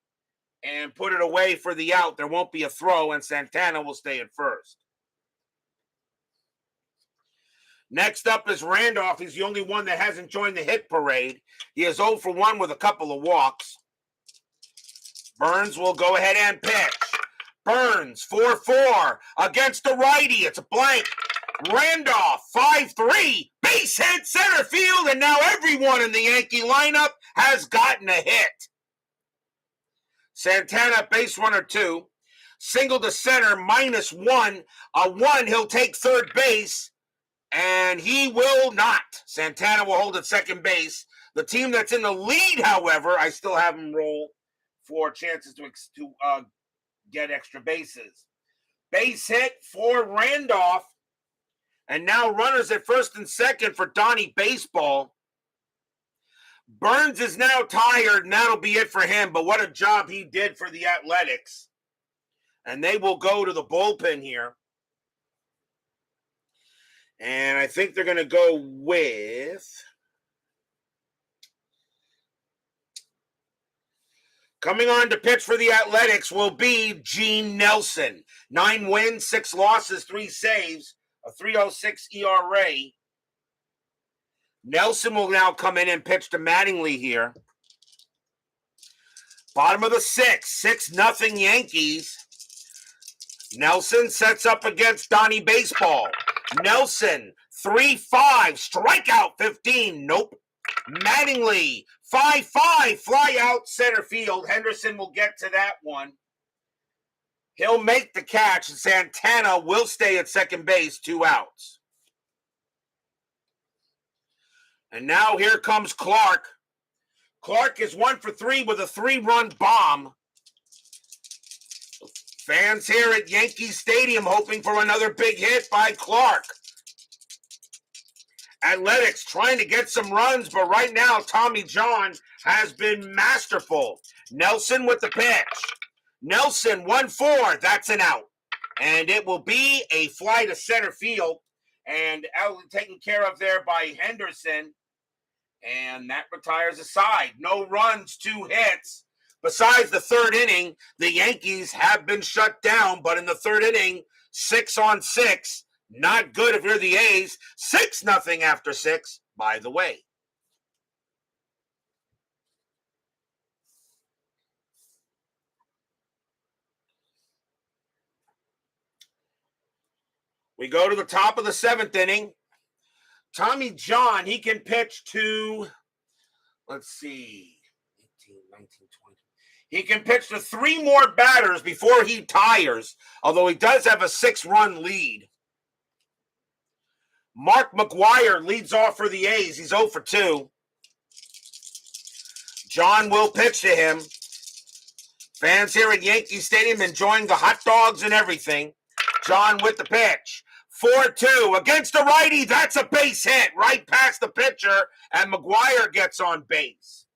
and put it away for the out. There won't be a throw, and Santana will stay at first. Next up is Randolph. He's the only one that hasn't joined the hit parade. He is 0 for 1 with a couple of walks. Burns will go ahead and pitch. Burns, 4-4, against the righty. It's a blank. Randolph, 5-3, base hit center field, and now everyone in the Yankee lineup has gotten a hit. Santana, base runner 2. Single to center, -1. A 1, he'll take third base, and he will not. Santana will hold at second base. The team that's in the lead, however, I still have him roll for chances to get extra bases. Base hit for Randolph. And now runners at first and second for Donnie Baseball. Burns is now tired, and that'll be it for him. But what a job he did for the Athletics. And they will go to the bullpen here. And I think they're going to go with... Coming on to pitch for the Athletics will be Gene Nelson. 9 wins, 6 losses, 3 saves, a 3.06 ERA. Nelson will now come in and pitch to Mattingly here. Bottom of the 6th, 6-0 Yankees. Nelson sets up against Donnie Baseball. Nelson, 3-5, strikeout 15. Nope. Mattingly, 5-5, fly out center field. Henderson will get to that one. He'll make the catch, and Santana will stay at second base, 2 outs. And now here comes Clark. Clark is 1 for 3 with a 3-run bomb. Fans here at Yankee Stadium hoping for another big hit by Clark. Athletics trying to get some runs, but right now Tommy John has been masterful. Nelson with the pitch. Nelson, 1-4, that's an out. And it will be a fly to center field. And out taken care of there by Henderson. And that retires a side. No runs, 2 hits. Besides the third inning, the Yankees have been shut down. But in the third inning, 6 on 6. Not good if you're the A's. 6-0 after 6, by the way. We go to the top of the 7th inning. Tommy John, he can pitch to, let's see, 18, 19, 20. He can pitch to 3 more batters before he tires, although he does have a 6-run lead. Mark McGwire leads off for the A's. He's 0 for 2. John will pitch to him. Fans here at Yankee Stadium enjoying the hot dogs and everything. John with the pitch. 4-2 against the righty. That's a base hit right past the pitcher, and McGwire gets on base.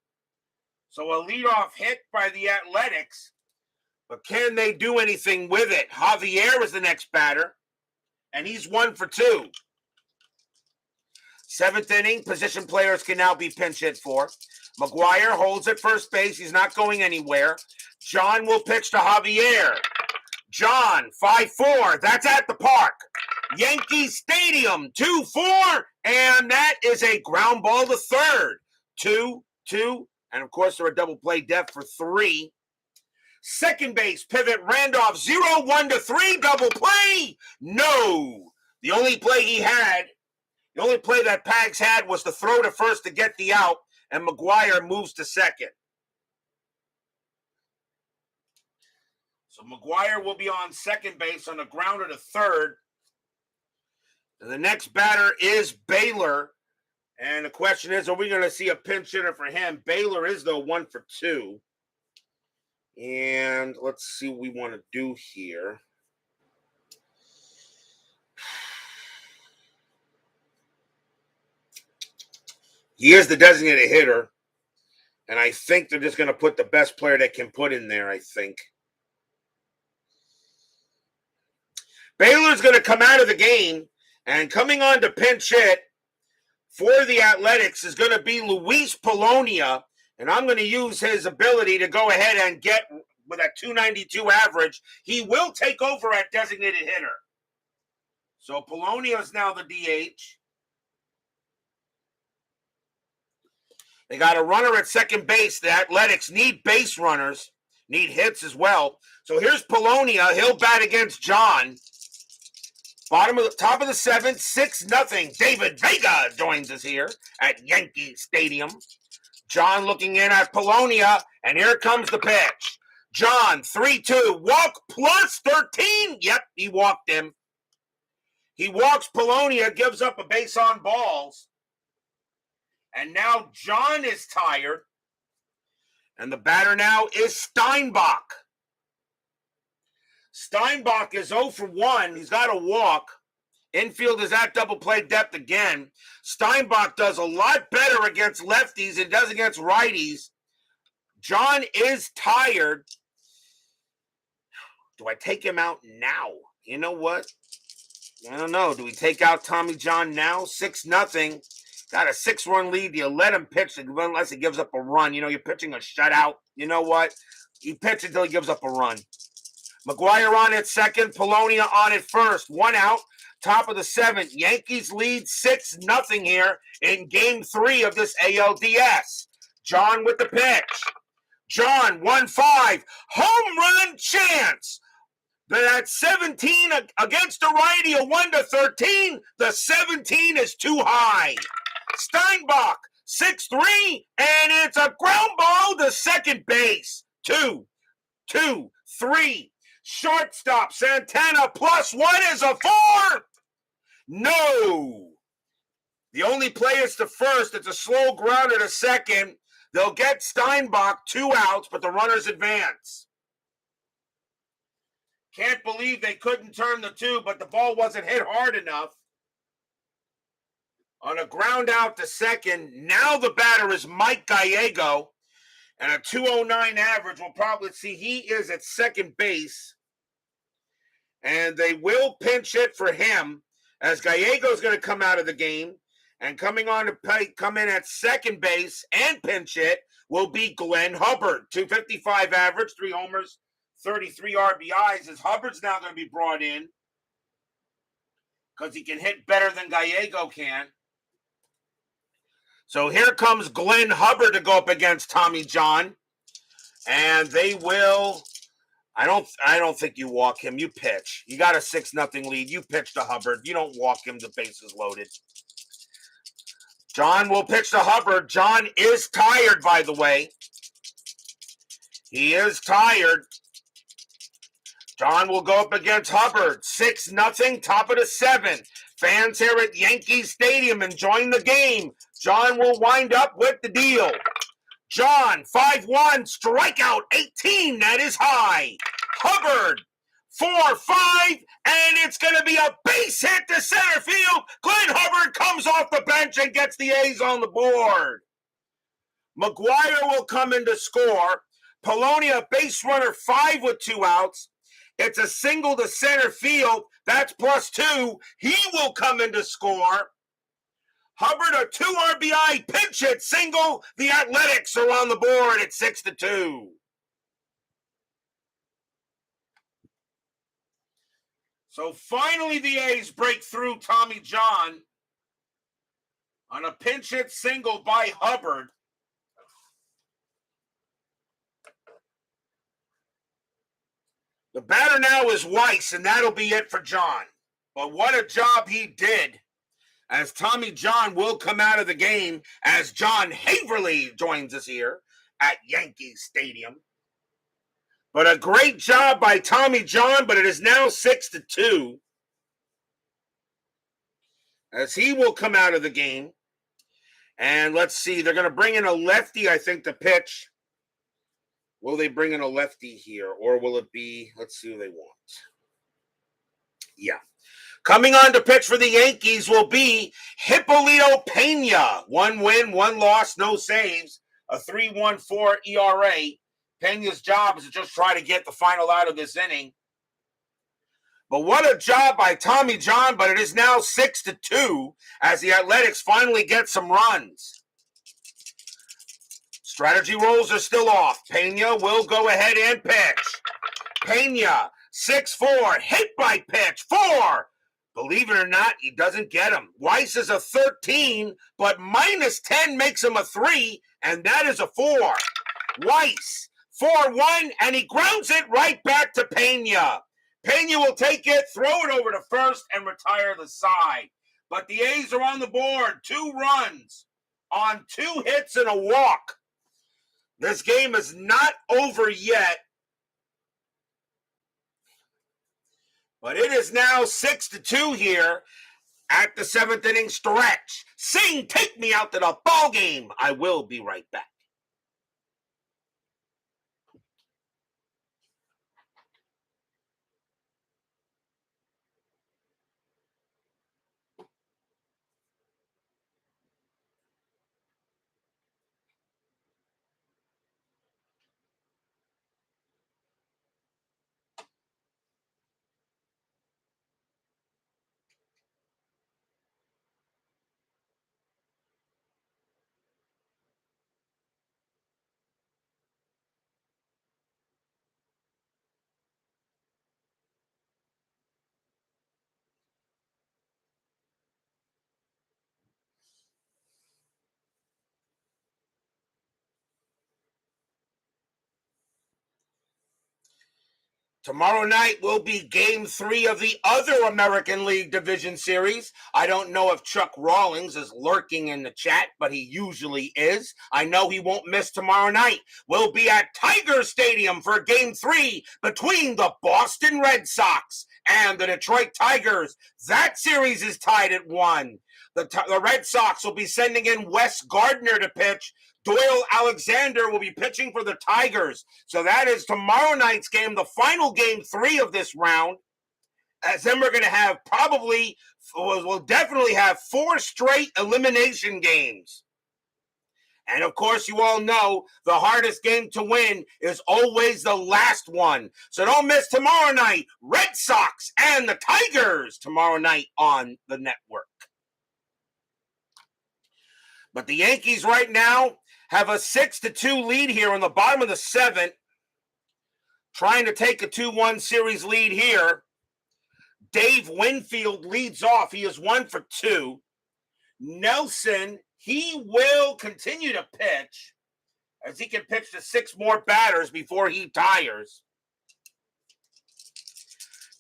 So a leadoff hit by the Athletics, but can they do anything with it? Javier is the next batter, and he's 1 for 2. 7th inning, position players can now be pinch hit for. McGwire holds at first base. He's not going anywhere. John will pitch to Javier. John, 5-4. That's at the park. Yankee Stadium, 2-4. And that is a ground ball to third. 2-2. And, of course, they're a double play depth for 3. Second base, pivot, Randolph, 0-1 to 3. Double play. No. The only play that Pags had was to throw to first to get the out, and McGwire moves to second. So McGwire will be on second base on a grounder to third. And the next batter is Baylor. And the question is, are we going to see a pinch hitter for him? Baylor is, though, 1 for 2. And let's see what we want to do here. He is the designated hitter. And I think they're just going to put the best player they can put in there, I think. Baylor's going to come out of the game, and coming on to pinch hit for the Athletics is going to be Luis Polonia, and I'm going to use his ability to go ahead and get with a 292 average. He will take over at designated hitter. So Polonia is now the DH. They got a runner at second base. The Athletics need base runners, need hits as well. So here's Polonia. He'll bat against John. Top of the 7th, 6-0. David Vega joins us here at Yankee Stadium. John looking in at Polonia, and here comes the pitch. John, 3-2, walk plus 13. Yep, he walked him. He walks Polonia, gives up a base on balls. And now John is tired. And the batter now is Steinbach. Steinbach is 0 for 1. He's got a walk. Infield is at double play depth again. Steinbach does a lot better against lefties than does against righties. John is tired. Do I take him out now? You know what? I don't know. Do we take out Tommy John now? 6-0. Got a 6-run lead. You let him pitch unless he gives up a run. You know, you're pitching a shutout. You know what? He pitches until he gives up a run. McGwire on at second. Polonia on at first. 1 out. Top of the 7th. Yankees lead 6-0 here in Game 3 of this ALDS. John with the pitch. John, 1-5. Home run chance. But at 17 against a righty, a 1-13, the 17 is too high. Steinbach, 6-3, and it's a ground ball to second base. 2, 3. Shortstop, Santana, +1 is a 4. No. The only play is to first. It's a slow grounder to second. They'll get Steinbach 2 outs, but the runners advance. Can't believe they couldn't turn the 2, but the ball wasn't hit hard enough. On a ground out to second, now the batter is Mike Gallego, and a 209 average. We'll probably see he is at second base, and they will pinch it for him as Gallego is going to come out of the game, and coming on to come in at second base and pinch it will be Glenn Hubbard. 255 average, 3 homers, 33 RBIs, as Hubbard's now going to be brought in because he can hit better than Gallego can. So here comes Glenn Hubbard to go up against Tommy John. And they will, I don't think you walk him. You pitch. You got a 6-0 lead. You pitch to Hubbard. You don't walk him. The base is loaded. John will pitch to Hubbard. John is tired, by the way. He is tired. John will go up against Hubbard. 6-0, top of the 7th. Fans here at Yankee Stadium enjoying the game. John will wind up with the deal. John, 5-1, strikeout 18, that is high. Hubbard, 4-5, and it's going to be a base hit to center field. Glenn Hubbard comes off the bench and gets the A's on the board. McGuire will come in to score. Polonia, base runner, 5 with 2 outs. It's a single to center field. That's +2. He will come in to score. Hubbard, a 2 RBI pinch hit single. The Athletics are on the board at 6-2. So finally the A's break through Tommy John on a pinch hit single by Hubbard. The batter now is Weiss, and that'll be it for John. But what a job he did, as Tommy John will come out of the game as John Haverly joins us here at Yankee Stadium. But a great job by Tommy John, but it is now 6-2 as he will come out of the game. And let's see, they're going to bring in a lefty, I think, to pitch. Will they bring in a lefty here, or will it be, let's see who they want. Yeah. Coming on to pitch for the Yankees will be Hippolito Pena. 1 win, 1 loss, no saves, a 3.14 ERA. Pena's job is to just try to get the final out of this inning. But what a job by Tommy John, but it is now 6-2 as the Athletics finally get some runs. Strategy rolls are still off. Pena will go ahead and pitch. Pena, 6-4, hit by pitch, 4. Believe it or not, he doesn't get him. Weiss is a 13, but -10 makes him a 3, and that is a 4. Weiss, 4-1, and he grounds it right back to Pena. Pena will take it, throw it over to first, and retire the side. But the A's are on the board. 2 runs on 2 hits and a walk. This game is not over yet. But it is now 6-2 here at the 7th inning stretch. Sing, take me out to the ball game. I will be right back. Tomorrow night will be Game 3 of the other American League Division Series. I don't know if Chuck Rawlings is lurking in the chat, but he usually is. I know he won't miss tomorrow night. We'll be at Tiger Stadium for Game 3 between the Boston Red Sox and the Detroit Tigers. That series is tied at 1. The Red Sox will be sending in Wes Gardner to pitch. Doyle Alexander will be pitching for the Tigers. So that is tomorrow night's game, the final Game 3 of this round. As then we're going to have we'll definitely have 4 straight elimination games. And of course, you all know the hardest game to win is always the last one. So don't miss tomorrow night, Red Sox and the Tigers tomorrow night on the network. But the Yankees right now have a 6-2 lead here in the bottom of the 7th, trying to take a 2-1 series lead here. Dave Winfield leads off. He is 1 for 2. Nelson, he will continue to pitch, as he can pitch to 6 more batters before he tires.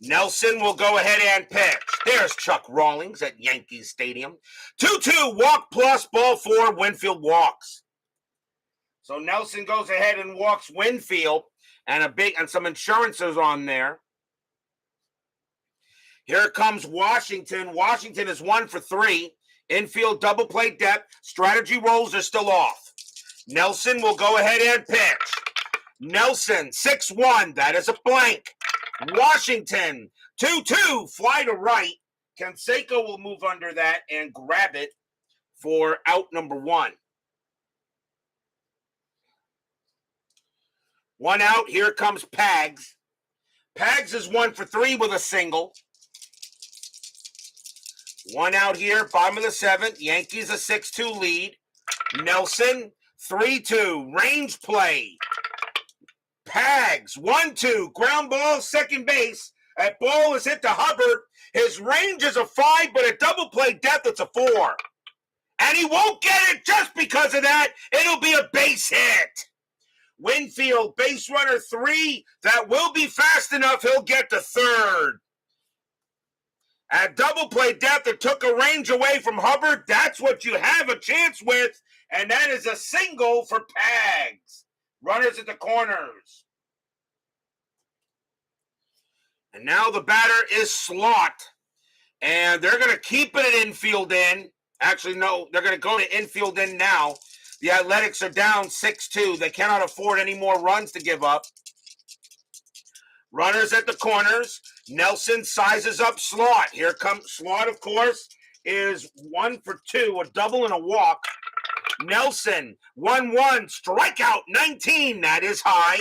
Nelson will go ahead and pitch. There's Chuck Rawlings at Yankee Stadium. 2-2, walk plus, ball 4, Winfield walks. So Nelson goes ahead and walks Winfield, and some insurances on there. Here comes Washington. Washington is 1 for 3. Infield double play depth. Strategy rolls are still off. Nelson will go ahead and pitch. Nelson, 6-1. That is a blank. Washington, 2-2. Fly to right. Canseco will move under that and grab it for out number 1. 1 out. Here comes Pags. Pags is 1 for 3 with a single. 1 out here, bottom of the 7th. Yankees a 6-2 lead. Nelson, 3-2. Range play. Pags, 1-2. Ground ball, second base. That ball is hit to Hubbard. His range is a 5, but at double play depth, it's a 4. And he won't get it just because of that. It'll be a base hit. Winfield, base runner 3. That will be fast enough. He'll get to third. At double play depth, it took a range away from Hubbard. That's what you have a chance with. And that is a single for Pags. Runners at the corners. And now the batter is Slot. And they're going to keep it at infield in. Actually, no, they're going to go to infield in now. The Athletics are down 6-2. They cannot afford any more runs to give up. Runners at the corners. Nelson sizes up Slot. Here comes Slot, of course, is 1 for 2, a double and a walk. Nelson, 1-1, strikeout 19. That is high.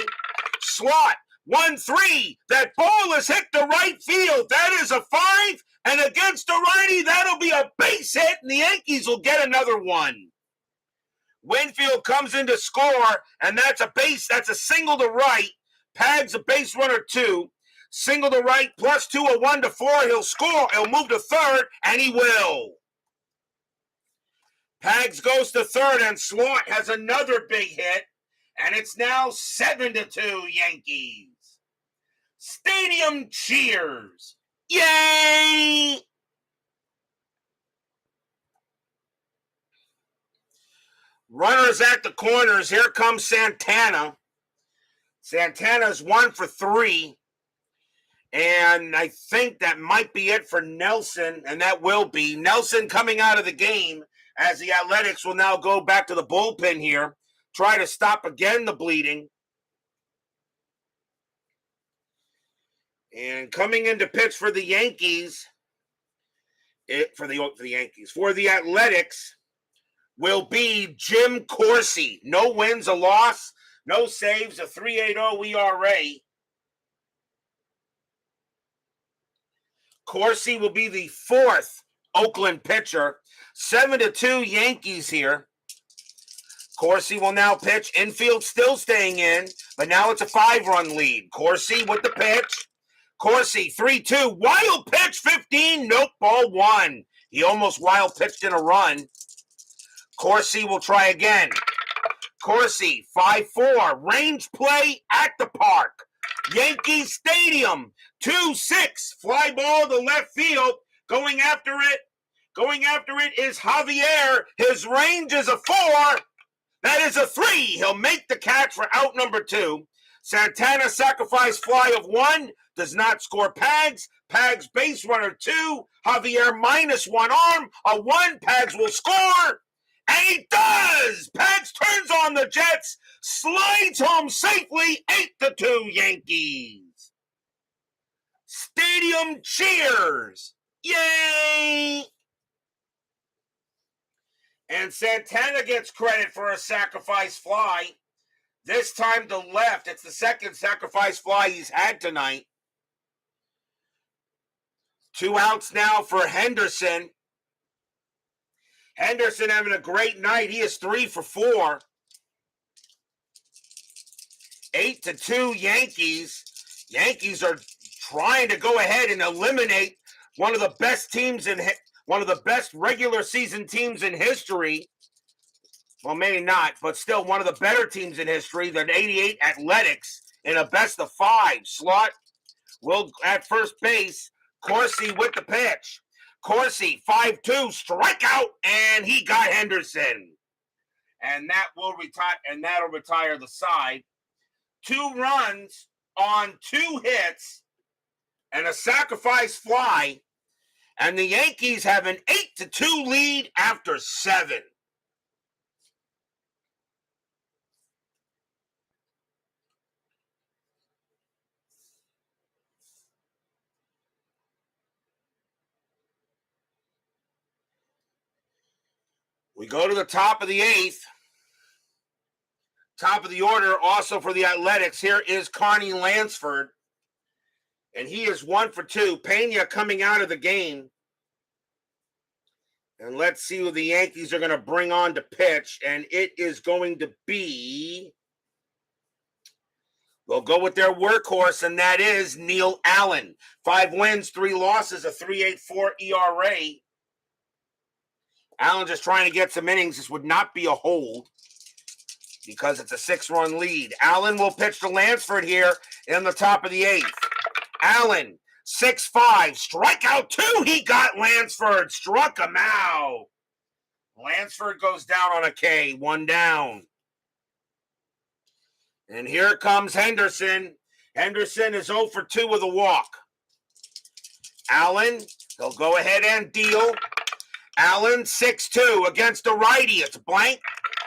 Slot, 1-3. That ball is hit to right field. That is a 5. And against the righty, that'll be a base hit, and the Yankees will get another one. Winfield comes in to score, and that's a single to right. Pags a base runner 2. Single to right, plus 2, a 1 to 4. He'll score. He'll move to third, and he will. Pags goes to third, and Slot has another big hit, and it's now 7-2 Yankees. Stadium cheers. Yay! Runners at the corners. Here comes Santana. Santana's 1 for 3. And I think that might be it for Nelson, and that will be. Nelson coming out of the game as the Athletics will now go back to the bullpen here, try to stop again the bleeding. And coming in to pitch for the Yankees, for the Athletics, will be Jim Corsi. No wins, a loss, no saves, a 3.80 ERA. Corsi will be the 4th Oakland pitcher. 7-2 Yankees here. Corsi will now pitch. Infield still staying in, but now it's a 5-run lead. Corsi with the pitch. Corsi, 3-2. Wild pitch, 15. Nope, ball 1. He almost wild pitched in a run. Corsi will try again. Corsi, 5-4. Range play at the park. Yankee Stadium. 2-6. Fly ball to left field. Going after it is Javier. His range is a 4. That is a 3. He'll make the catch for out number 2. Santana sacrifice fly of 1. Does not score Pags. Pags base runner 2. Javier -1 arm. A 1. Pags will score. And he does! Pags turns on the Jets. Slides home safely. 8-2 Yankees. Stadium cheers. Yay! And Santana gets credit for a sacrifice fly. This time to left. It's the second sacrifice fly he's had tonight. 2 outs now for Henderson. Henderson having a great night. He is 3 for 4. 8-2 Yankees. Yankees are trying to go ahead and eliminate one of the best teams one of the best regular season teams in history. Well, maybe not, but still one of the better teams in history, the 88 Athletics, in a best of 5 slot. Will at first base. Corsi with the pitch. Corsi 5-2 strikeout, and he got Henderson, and that'll retire the side. 2 runs on 2 hits and a sacrifice fly, and the Yankees have an 8-2 lead after 7. We go to the top of the 8th. Top of the order also for the Athletics. Here is Carney Lansford. And he is 1 for 2. Pena coming out of the game. And let's see who the Yankees are going to bring on to pitch. And it is going to be... They'll go with their workhorse, and that is Neil Allen. 5 wins, 3 losses, a 3.84 ERA. Allen just trying to get some innings. This would not be a hold because it's a 6-run lead. Allen will pitch to Lansford here in the top of the 8th. Allen, 6-5, strikeout 2. He got Lansford, struck him out. Lansford goes down on a K, 1 down. And here comes Henderson. Henderson is 0 for 2 with a walk. Allen, he'll go ahead and deal. Allen, 6-2 against the righty. It's blank.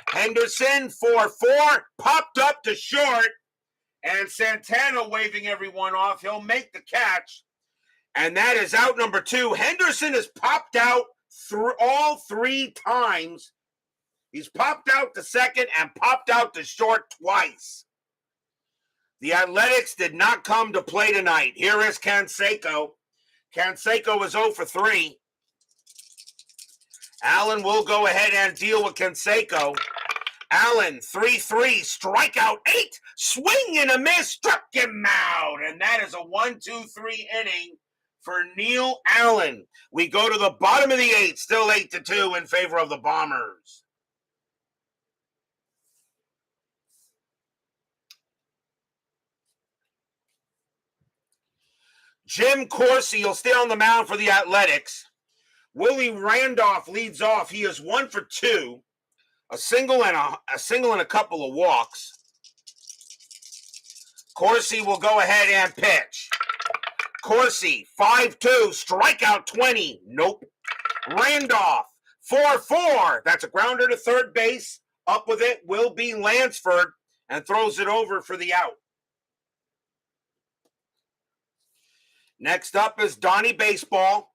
Henderson, 4-4, popped up to short. And Santana waving everyone off. He'll make the catch. And that is out number 2. Henderson has popped out through all 3 times. He's popped out to second and popped out to short twice. The Athletics did not come to play tonight. Here is Canseco. Canseco is 0 for 3. Allen will go ahead and deal with Canseco. Allen, 3-3, strikeout 8, swing and a miss, struck him out. And that is a 1-2-3 inning for Neil Allen. We go to the bottom of the 8th, still 8-2 in favor of the Bombers. Jim Corsi will stay on the mound for the Athletics. Willie Randolph leads off. He is 1 for 2. A single and a couple of walks. Corsi will go ahead and pitch. Corsi, 5-2, strikeout 20. Nope. Randolph, 4-4. That's a grounder to third base. Up with it will be Lansford and throws it over for the out. Next up is Donnie Baseball,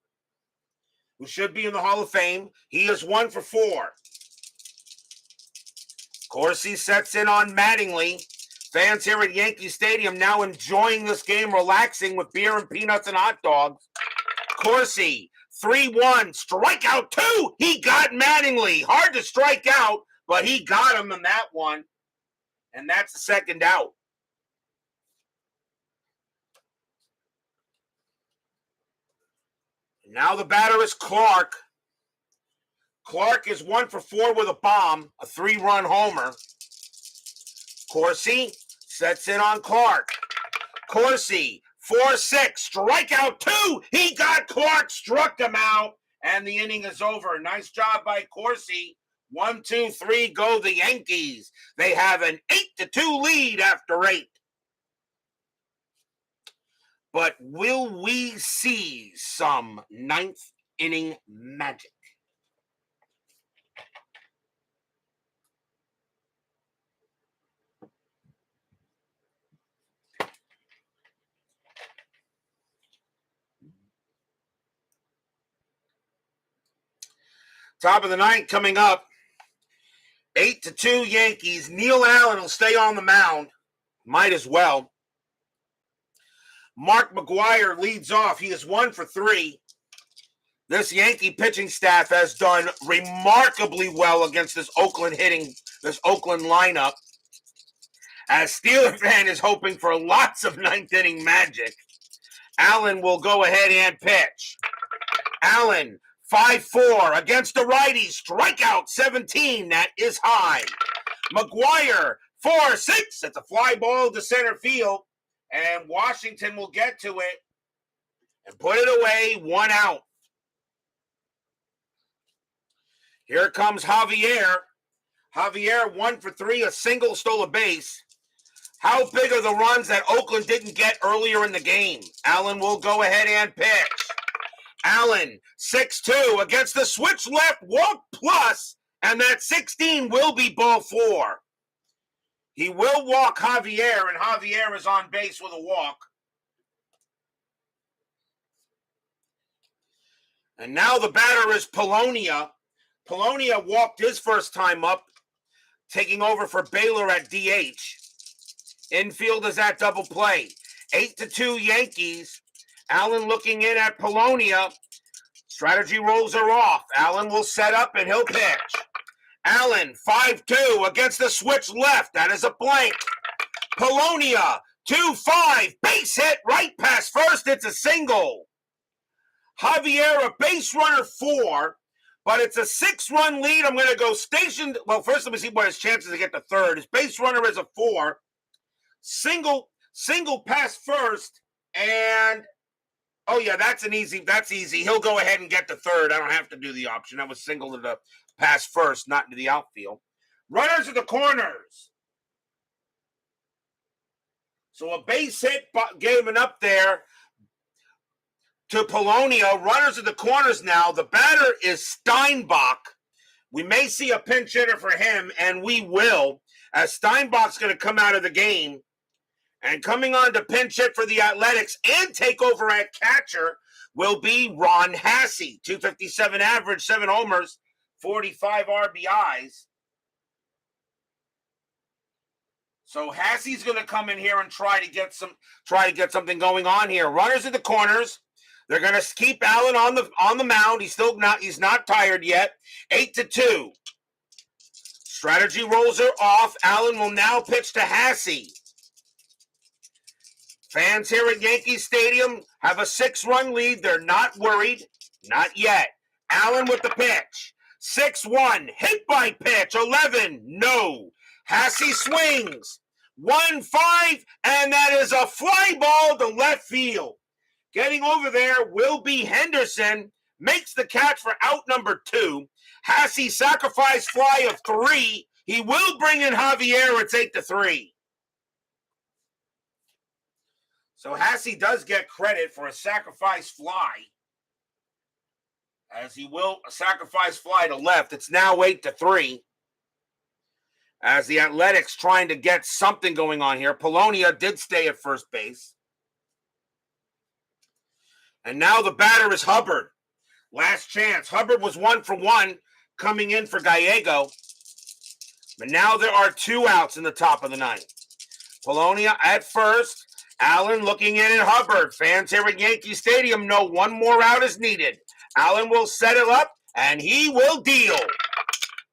who should be in the Hall of Fame. He is 1 for 4. Corsi sets in on Mattingly. Fans here at Yankee Stadium now enjoying this game, relaxing with beer and peanuts and hot dogs. Corsi, 3-1, strikeout 2. He got Mattingly. Hard to strike out, but he got him in that one. And that's the second out. Now the batter is Clark. Clark is 1 for 4 with a bomb, a 3-run homer. Corsi sets in on Clark. Corsi, 4-6, strikeout 2. He got Clark, struck him out, and the inning is over. Nice job by Corsi. 1, 2, 3, go the Yankees. They have an 8-2 lead after 8. But will we see some ninth inning magic? Top of the ninth coming up. 8-2 Yankees. Neil Allen will stay on the mound. Might as well. Mark McGwire leads off. He is 1 for 3. This Yankee pitching staff has done remarkably well against this Oakland lineup. As Steeler fan is hoping for lots of ninth inning magic. Allen will go ahead and pitch. Allen, 5-4 against the righty. Strikeout 17. That is high. McGwire, 4-6. It's a fly ball to center field. And Washington will get to it and put it away. 1 out. Here comes Javier. Javier, 1 for 3. A single, stole a base. How big are the runs that Oakland didn't get earlier in the game? Allen will go ahead and pitch. Allen, 6-2 against the switch left, walk plus, and that 16 will be ball 4. He will walk Javier, and Javier is on base with a walk. And now the batter is Polonia. Polonia walked his first time up, taking over for Baylor at DH. Infield is at double play. 8-2 Yankees. Allen looking in at Polonia. Strategy rolls are off. Allen will set up and he'll pitch. Allen, 5-2 against the switch left. That is a blank. Polonia, 2-5. Base hit right past first. It's a single. Javier, a base runner 4, but it's a 6-run lead. I'm going to go stationed. Well, first let me see what his chances to get to third. His base runner is a 4. Single past first, and oh yeah, that's easy. He'll go ahead and get to third. I don't have to do the option. That was single to the pass first, not into the outfield. Runners at the corners. So a base hit gave him up there to Polonia. Runners at the corners now. The batter is Steinbach. We may see a pinch hitter for him, and we will, as Steinbach's going to come out of the game. And coming on to pinch hit for the Athletics and take over at catcher will be Ron Hassey. 257 average, 7 homers, 45 RBIs. So Hassey's going to come in here and try to get something going on here. Runners at the corners. They're going to keep Allen on the mound. He's not tired yet. 8-2. Strategy rolls are off. Allen will now pitch to Hassey. Fans here at Yankee Stadium have a 6-run lead. They're not worried. Not yet. Allen with the pitch. 6-1. Hit by pitch. 11. No. Hassey swings. 1-5. And that is a fly ball to left field. Getting over there will be Henderson. Makes the catch for out number 2. Hassey sacrifice fly of 3. He will bring in Javier. It's 8-3. So Hassey does get credit for a sacrifice fly, as he will sacrifice fly to left. It's now 8-3. As the Athletics trying to get something going on here. Polonia did stay at first base. And now the batter is Hubbard. Last chance. Hubbard was 1 for 1 coming in for Gallego. But now there are 2 outs in the top of the ninth. Polonia at first. Allen looking in at Hubbard. Fans here at Yankee Stadium know 1 more out is needed. Allen will set it up, and he will deal.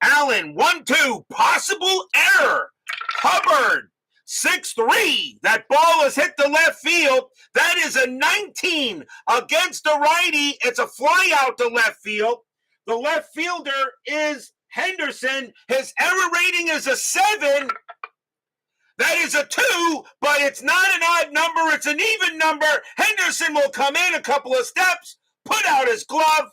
Allen, 1-2, possible error. Hubbard, 6-3. That ball has hit the left field. That is a 19 against the righty. It's a fly out to left field. The left fielder is Henderson. His error rating is a 7. That is a 2, but it's not an odd number. It's an even number. Henderson will come in a couple of steps, put out his glove,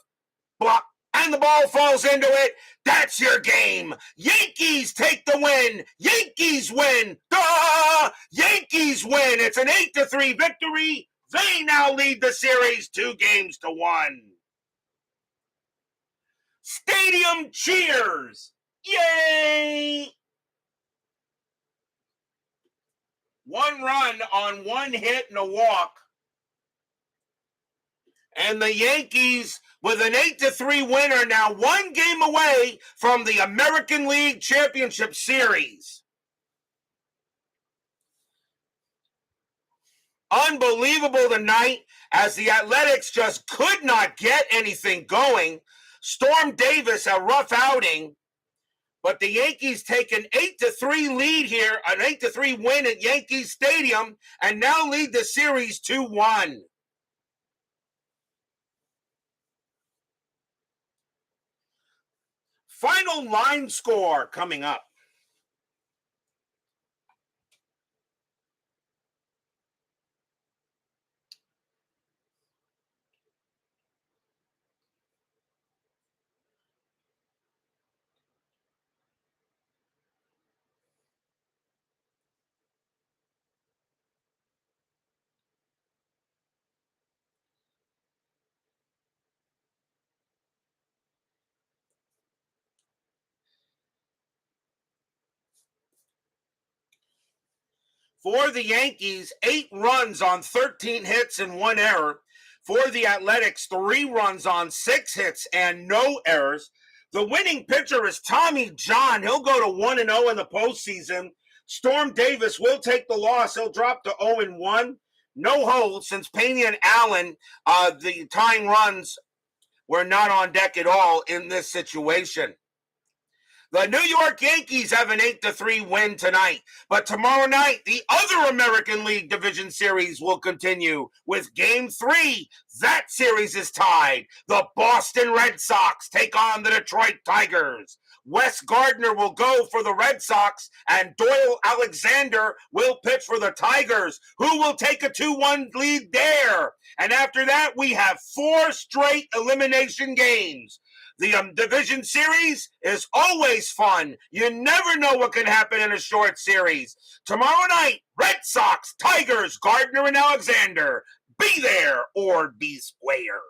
block, and the ball falls into it. That's your game. Yankees take the win. Yankees win. Duh! Yankees win. It's an 8-3 victory. They now lead the series 2-1. Stadium cheers. Yay! 1 run on 1 hit and a walk. And the Yankees, with an 8-3 winner, now 1 game away from the American League Championship Series. Unbelievable tonight, as the Athletics just could not get anything going. Storm Davis, a rough outing. But the Yankees take an 8-3 lead here, an 8-3 win at Yankee Stadium, and now lead the series 2-1. Final line score coming up. For the Yankees, 8 runs on 13 hits and 1 error. For the Athletics, 3 runs on 6 hits and no errors. The winning pitcher is Tommy John. He'll go to 1-0 in the postseason. Storm Davis will take the loss. He'll drop to 0-1. No hold since Pena and Allen, the tying runs, were not on deck at all in this situation. The New York Yankees have an 8-3 win tonight. But tomorrow night, the other American League Division Series will continue with Game 3. That series is tied. The Boston Red Sox take on the Detroit Tigers. Wes Gardner will go for the Red Sox, and Doyle Alexander will pitch for the Tigers, who will take a 2-1 lead there. And after that, we have 4 straight elimination games. The division series is always fun. You never know what can happen in a short series. Tomorrow night, Red Sox, Tigers, Gardner, and Alexander. Be there or be square.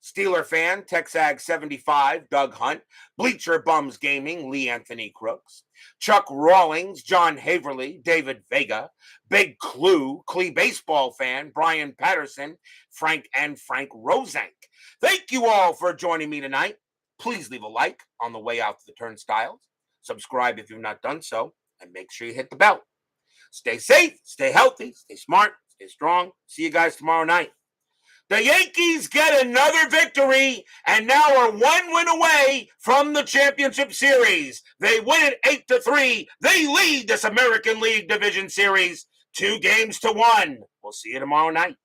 Steeler fan, Texag75, Doug Hunt. Bleacher Bums Gaming, Lee Anthony Crooks. Chuck Rawlings, John Haverly, David Vega. Big Clue, Clee Baseball fan, Brian Patterson, Frank Rosenk. Thank you all for joining me tonight. Please leave a like on the way out to the turnstiles. Subscribe if you've not done so, and make sure you hit the bell. Stay safe, stay healthy, stay smart, stay strong. See you guys tomorrow night. The Yankees get another victory and now are 1 win away from the championship series. They win it 8-3. They lead this American League Division Series 2-1. We'll see you tomorrow night.